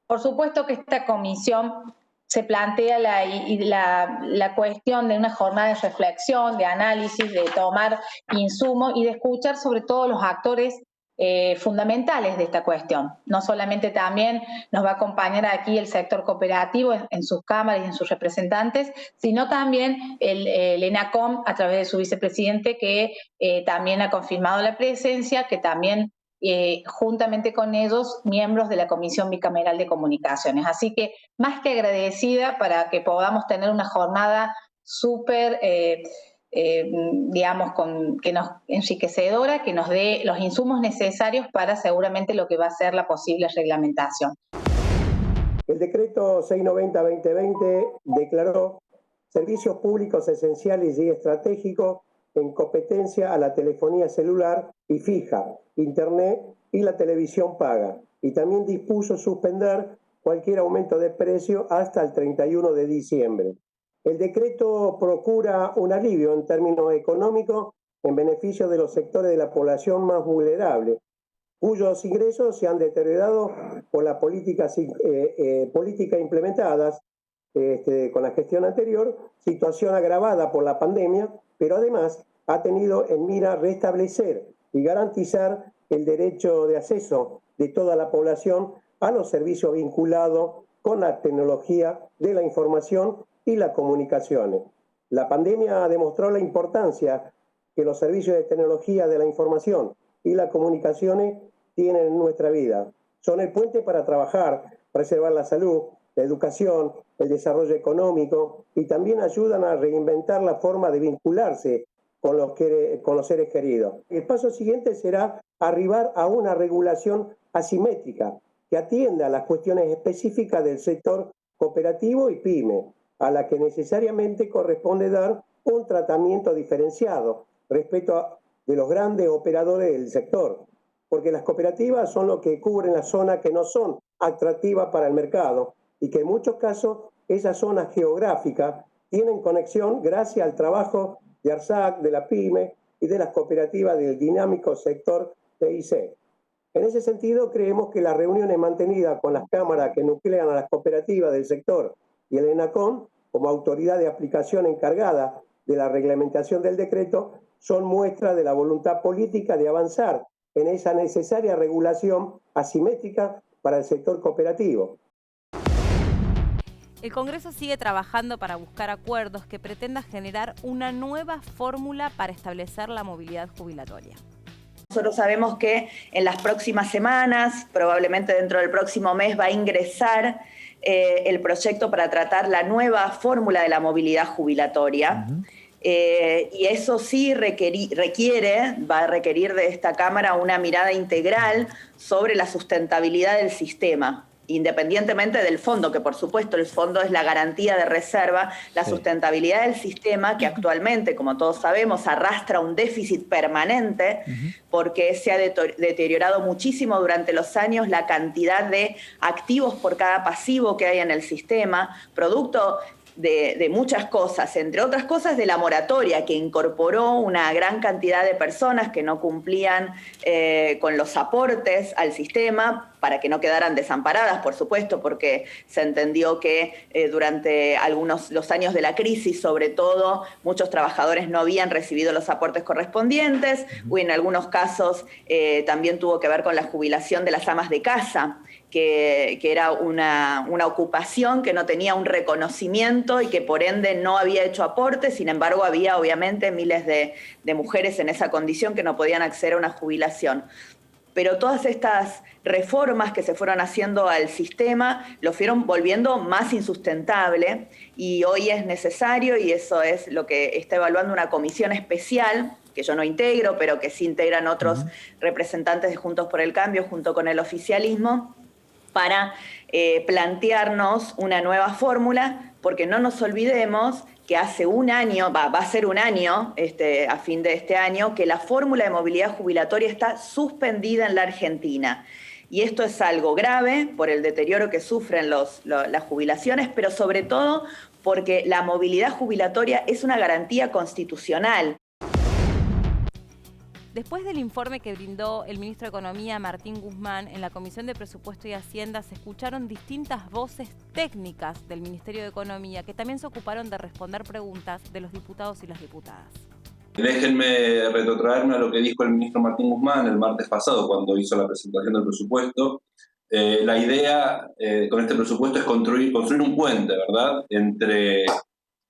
Speaker 24: Por supuesto que esta comisión se plantea la cuestión de una jornada de reflexión, de análisis, de tomar insumos y de escuchar sobre todo los actores fundamentales de esta cuestión. No solamente también nos va a acompañar aquí el sector cooperativo en sus cámaras y en sus representantes, sino también el ENACOM a través de su vicepresidente, que también ha confirmado la presencia, que también juntamente con ellos, miembros de la Comisión Bicameral de Comunicaciones. Así que más que agradecida para que podamos tener una jornada súper digamos, enriquecedora, que nos dé los insumos necesarios para seguramente lo que va a ser la posible reglamentación.
Speaker 2: El decreto 690-2020 declaró servicios públicos esenciales y estratégicos en competencia a la telefonía celular y fija, internet y la televisión paga, y también dispuso suspender cualquier aumento de precio hasta el 31 de diciembre. El decreto procura un alivio en términos económicos en beneficio de los sectores de la población más vulnerable, cuyos ingresos se han deteriorado por las políticas implementadas con la gestión anterior, situación agravada por la pandemia, pero además ha tenido en mira restablecer y garantizar el derecho de acceso de toda la población a los servicios vinculados con la tecnología de la información y las comunicaciones. La pandemia demostró la importancia que los servicios de tecnología de la información y las comunicaciones tienen en nuestra vida. Son el puente para trabajar, preservar la salud, la educación, el desarrollo económico, y también ayudan a reinventar la forma de vincularse con los seres queridos. El paso siguiente será arribar a una regulación asimétrica que atienda a las cuestiones específicas del sector cooperativo y PYME, a la que necesariamente corresponde dar un tratamiento diferenciado respecto de los grandes operadores del sector, porque las cooperativas son los que cubren las zonas que no son atractivas para el mercado y que en muchos casos esas zonas geográficas tienen conexión gracias al trabajo de ARSAC, de la PYME y de las cooperativas del dinámico sector TIC. En ese sentido, creemos que las reuniones mantenidas con las cámaras que nuclean a las cooperativas del sector y el ENACOM, como autoridad de aplicación encargada de la reglamentación del decreto, son muestra de la voluntad política de avanzar en esa necesaria regulación asimétrica para el sector cooperativo.
Speaker 1: El Congreso sigue trabajando para buscar acuerdos que pretendan generar una nueva fórmula para establecer la movilidad jubilatoria.
Speaker 3: Nosotros sabemos que en las próximas semanas, probablemente dentro del próximo mes, va a ingresar el proyecto para tratar la nueva fórmula de la movilidad jubilatoria. Y eso sí va a requerir de esta Cámara una mirada integral sobre la sustentabilidad del sistema, independientemente del fondo, que por supuesto el fondo es la garantía de reserva, la sustentabilidad del sistema, que actualmente, como todos sabemos, arrastra un déficit permanente porque se ha deteriorado muchísimo durante los años la cantidad de activos por cada pasivo que hay en el sistema, producto de muchas cosas, entre otras cosas de la moratoria, que incorporó una gran cantidad de personas que no cumplían con los aportes al sistema, para que no quedaran desamparadas, por supuesto, porque se entendió que durante los años de la crisis, sobre todo, muchos trabajadores no habían recibido los aportes correspondientes, o en algunos casos también tuvo que ver con la jubilación de las amas de casa, que era una ocupación que no tenía un reconocimiento y que por ende no había hecho aportes. Sin embargo, había obviamente miles de mujeres en esa condición que no podían acceder a una jubilación. Pero todas estas reformas que se fueron haciendo al sistema lo fueron volviendo más insustentable, y hoy es necesario, y eso es lo que está evaluando una comisión especial, que yo no integro, pero que sí integran otros representantes de Juntos por el Cambio junto con el oficialismo, para plantearnos una nueva fórmula, porque no nos olvidemos que hace un año, va a ser un año, a fin de este año, que la fórmula de movilidad jubilatoria está suspendida en la Argentina. Y esto es algo grave por el deterioro que sufren las jubilaciones, pero sobre todo porque la movilidad jubilatoria es una garantía constitucional.
Speaker 1: Después del informe que brindó el ministro de Economía, Martín Guzmán, en la Comisión de Presupuesto y Hacienda se escucharon distintas voces técnicas del Ministerio de Economía que también se ocuparon de responder preguntas de los diputados y las diputadas.
Speaker 15: Déjenme retrotraerme a lo que dijo el ministro Martín Guzmán el martes pasado cuando hizo la presentación del presupuesto. La idea con este presupuesto es construir un puente, ¿verdad?, entre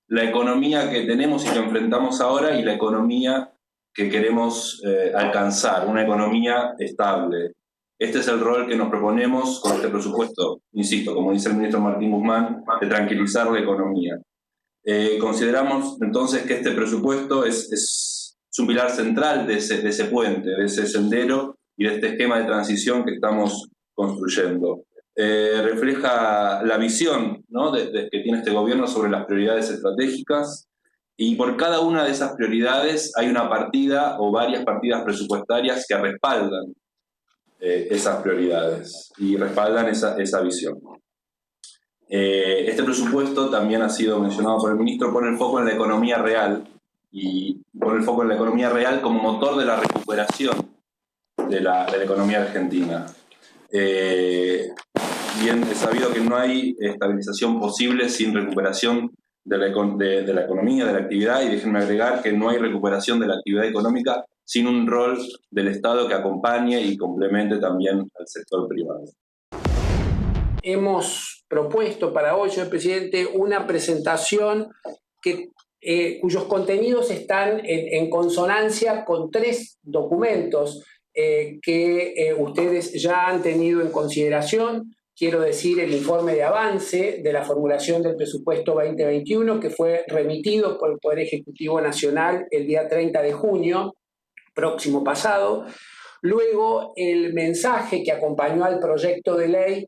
Speaker 15: la economía que tenemos y que enfrentamos ahora y la economía que queremos alcanzar, una economía estable. Este es el rol que nos proponemos con este presupuesto, insisto, como dice el ministro Martín Guzmán, de tranquilizar la economía. Consideramos entonces que este presupuesto es un pilar central de ese puente, de ese sendero y de este esquema de transición que estamos construyendo. Refleja la visión, ¿no?, que tiene este gobierno sobre las prioridades estratégicas, y por cada una de esas prioridades hay una partida o varias partidas presupuestarias que respaldan esas prioridades y respaldan esa visión. Este presupuesto también ha sido mencionado por el ministro, pone el foco en la economía real, y pone el foco en la economía real como motor de la recuperación de la economía argentina. Bien es sabido que no hay estabilización posible sin recuperación de la economía, de la actividad, y déjenme agregar que no hay recuperación de la actividad económica sin un rol del Estado que acompañe y complemente también al sector privado.
Speaker 4: Hemos propuesto para hoy, señor presidente, una presentación cuyos contenidos están en consonancia con 3 documentos que ustedes ya han tenido en consideración. Quiero decir, el informe de avance de la formulación del presupuesto 2021, que fue remitido por el Poder Ejecutivo Nacional el día 30 de junio, próximo pasado. Luego, el mensaje que acompañó al proyecto de ley,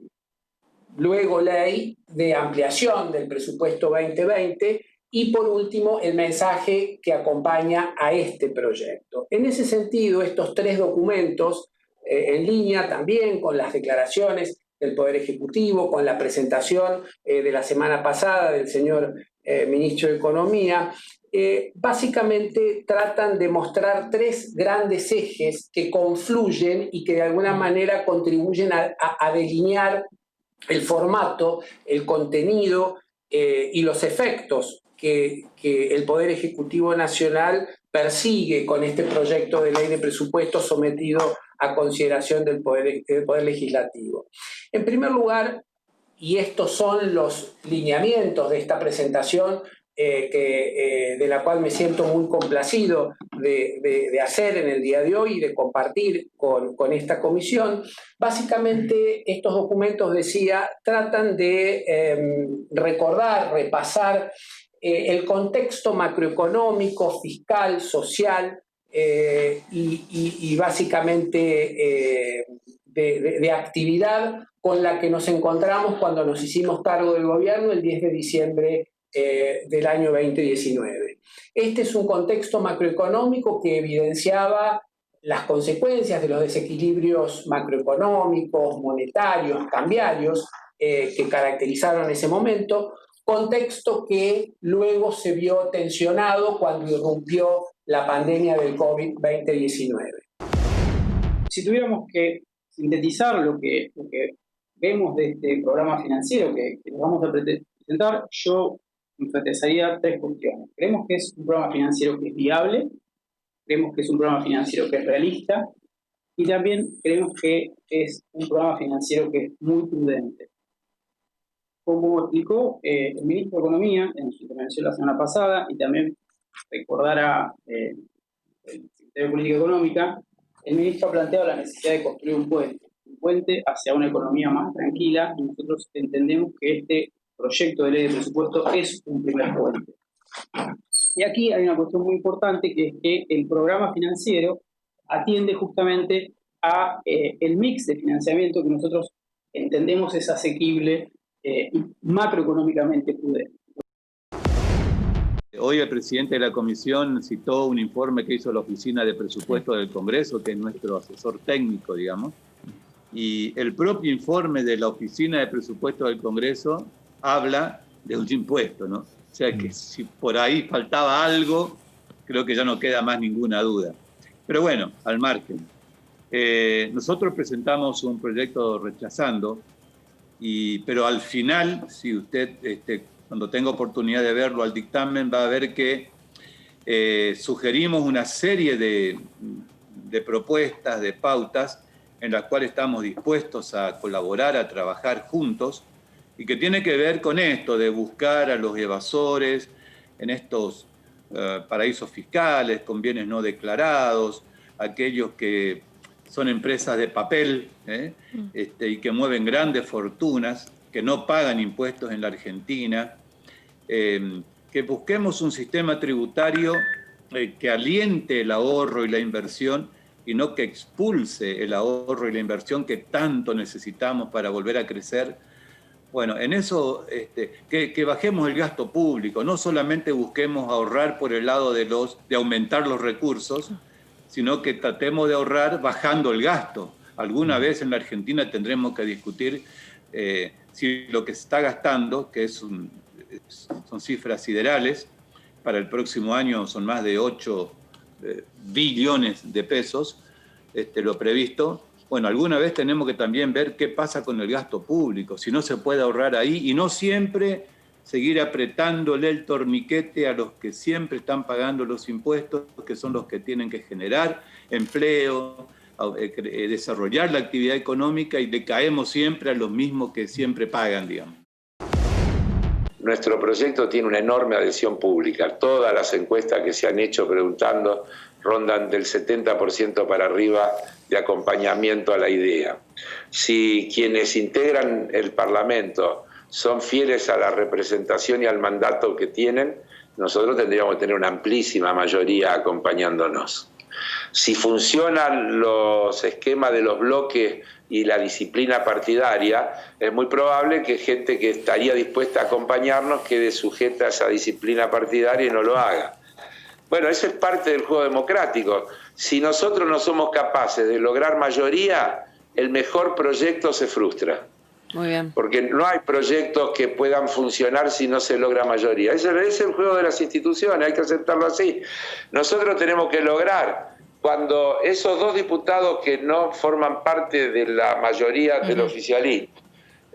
Speaker 4: luego ley de ampliación del presupuesto 2020, y por último, el mensaje que acompaña a este proyecto. En ese sentido, estos 3 documentos, en línea también con las declaraciones del Poder Ejecutivo, con la presentación de la semana pasada del señor ministro de Economía, básicamente tratan de mostrar 3 grandes ejes que confluyen y que de alguna manera contribuyen a delinear el formato, el contenido y los efectos que el Poder Ejecutivo Nacional persigue con este proyecto de ley de presupuesto sometido a consideración del Poder Legislativo. En primer lugar, y estos son los lineamientos de esta presentación, de la cual me siento muy complacido de hacer en el día de hoy y de compartir con esta comisión. Básicamente, estos documentos, decía, tratan de recordar, repasar el contexto macroeconómico, fiscal, social y básicamente de actividad con la que nos encontramos cuando nos hicimos cargo del gobierno el 10 de diciembre del año 2019. Este es un contexto macroeconómico que evidenciaba las consecuencias de los desequilibrios macroeconómicos, monetarios, cambiarios que caracterizaron ese momento, contexto que luego se vio tensionado cuando irrumpió la pandemia del COVID-19.
Speaker 5: Si tuviéramos que sintetizar lo que vemos de este programa financiero que nos vamos a presentar, yo enfatizaría 3 cuestiones. Creemos que es un programa financiero que es viable, creemos que es un programa financiero que es realista y también creemos que es un programa financiero que es muy prudente. Como explicó el ministro de Economía en su intervención la semana pasada y también recordará el Secretario de Política Económica, el ministro ha planteado la necesidad de construir un puente hacia una economía más tranquila y nosotros entendemos que este proyecto de ley de presupuesto es un primer puente. Y aquí hay una cuestión muy importante que es que el programa financiero atiende justamente a el mix de financiamiento que nosotros entendemos es asequible y macroeconómicamente prudente.
Speaker 9: Hoy el presidente de la Comisión citó un informe que hizo la Oficina de Presupuesto del Congreso, que es nuestro asesor técnico, digamos, y el propio informe de la Oficina de Presupuesto del Congreso habla de un impuesto, ¿no? O sea que si por ahí faltaba algo, creo que ya no queda más ninguna duda. Pero bueno, al margen. Nosotros presentamos un proyecto rechazando, pero al final, si usted, cuando tenga oportunidad de verlo al dictamen, va a ver que sugerimos una serie de propuestas, de pautas, en las cuales estamos dispuestos a colaborar, a trabajar juntos, y que tiene que ver con esto de buscar a los evasores en estos paraísos fiscales, con bienes no declarados, aquellos que son empresas de papel y que mueven grandes fortunas, que no pagan impuestos en la Argentina, que busquemos un sistema tributario que aliente el ahorro y la inversión y no que expulse el ahorro y la inversión que tanto necesitamos para volver a crecer. Bueno, en eso que bajemos el gasto público, no solamente busquemos ahorrar por el lado de aumentar los recursos, sino que tratemos de ahorrar bajando el gasto. Alguna vez en la Argentina tendremos que discutir si lo que se está gastando, que son cifras siderales, para el próximo año son más de 8 billones de pesos, lo previsto. Bueno, alguna vez tenemos que también ver qué pasa con el gasto público, si no se puede ahorrar ahí y no siempre seguir apretándole el torniquete a los que siempre están pagando los impuestos, que son los que tienen que generar empleo, desarrollar la actividad económica y le caemos siempre a los mismos que siempre pagan, digamos.
Speaker 10: Nuestro proyecto tiene una enorme adhesión pública. Todas las encuestas que se han hecho preguntando rondan del 70% para arriba de acompañamiento a la idea. Si quienes integran el Parlamento son fieles a la representación y al mandato que tienen, nosotros tendríamos que tener una amplísima mayoría acompañándonos. Si funcionan los esquemas de los bloques y la disciplina partidaria, es muy probable que gente que estaría dispuesta a acompañarnos quede sujeta a esa disciplina partidaria y no lo haga. Bueno, eso es parte del juego democrático. Si nosotros no somos capaces de lograr mayoría, el mejor proyecto se frustra.
Speaker 1: Muy bien.
Speaker 10: Porque no hay proyectos que puedan funcionar si no se logra mayoría. Ese es el juego de las instituciones, hay que aceptarlo así. Nosotros tenemos que lograr, cuando esos 2 diputados que no forman parte de la mayoría del oficialismo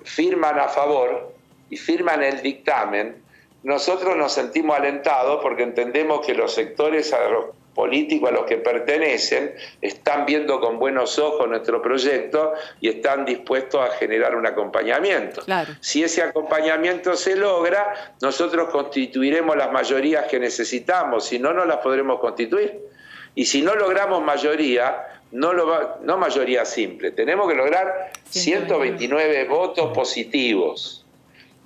Speaker 10: firman a favor y firman el dictamen, nosotros nos sentimos alentados porque entendemos que los sectores a los políticos a los que pertenecen están viendo con buenos ojos nuestro proyecto y están dispuestos a generar un acompañamiento. Claro. Si ese acompañamiento se logra, nosotros constituiremos las mayorías que necesitamos, si no, no las podremos constituir. Y si no logramos mayoría, no mayoría simple, tenemos que lograr 129 votos positivos.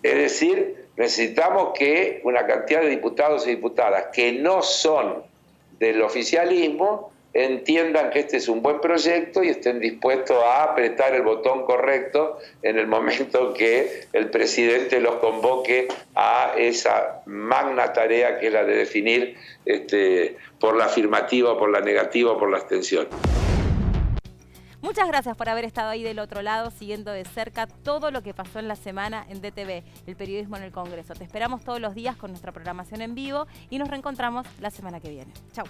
Speaker 10: Es decir, necesitamos que una cantidad de diputados y diputadas que no son del oficialismo entiendan que este es un buen proyecto y estén dispuestos a apretar el botón correcto en el momento que el presidente los convoque a esa magna tarea que es la de definir por la afirmativa, por la negativa o por la abstención.
Speaker 1: Muchas gracias por haber estado ahí del otro lado, siguiendo de cerca todo lo que pasó en la semana en DTV, el periodismo en el Congreso. Te esperamos todos los días con nuestra programación en vivo y nos reencontramos la semana que viene. Chau.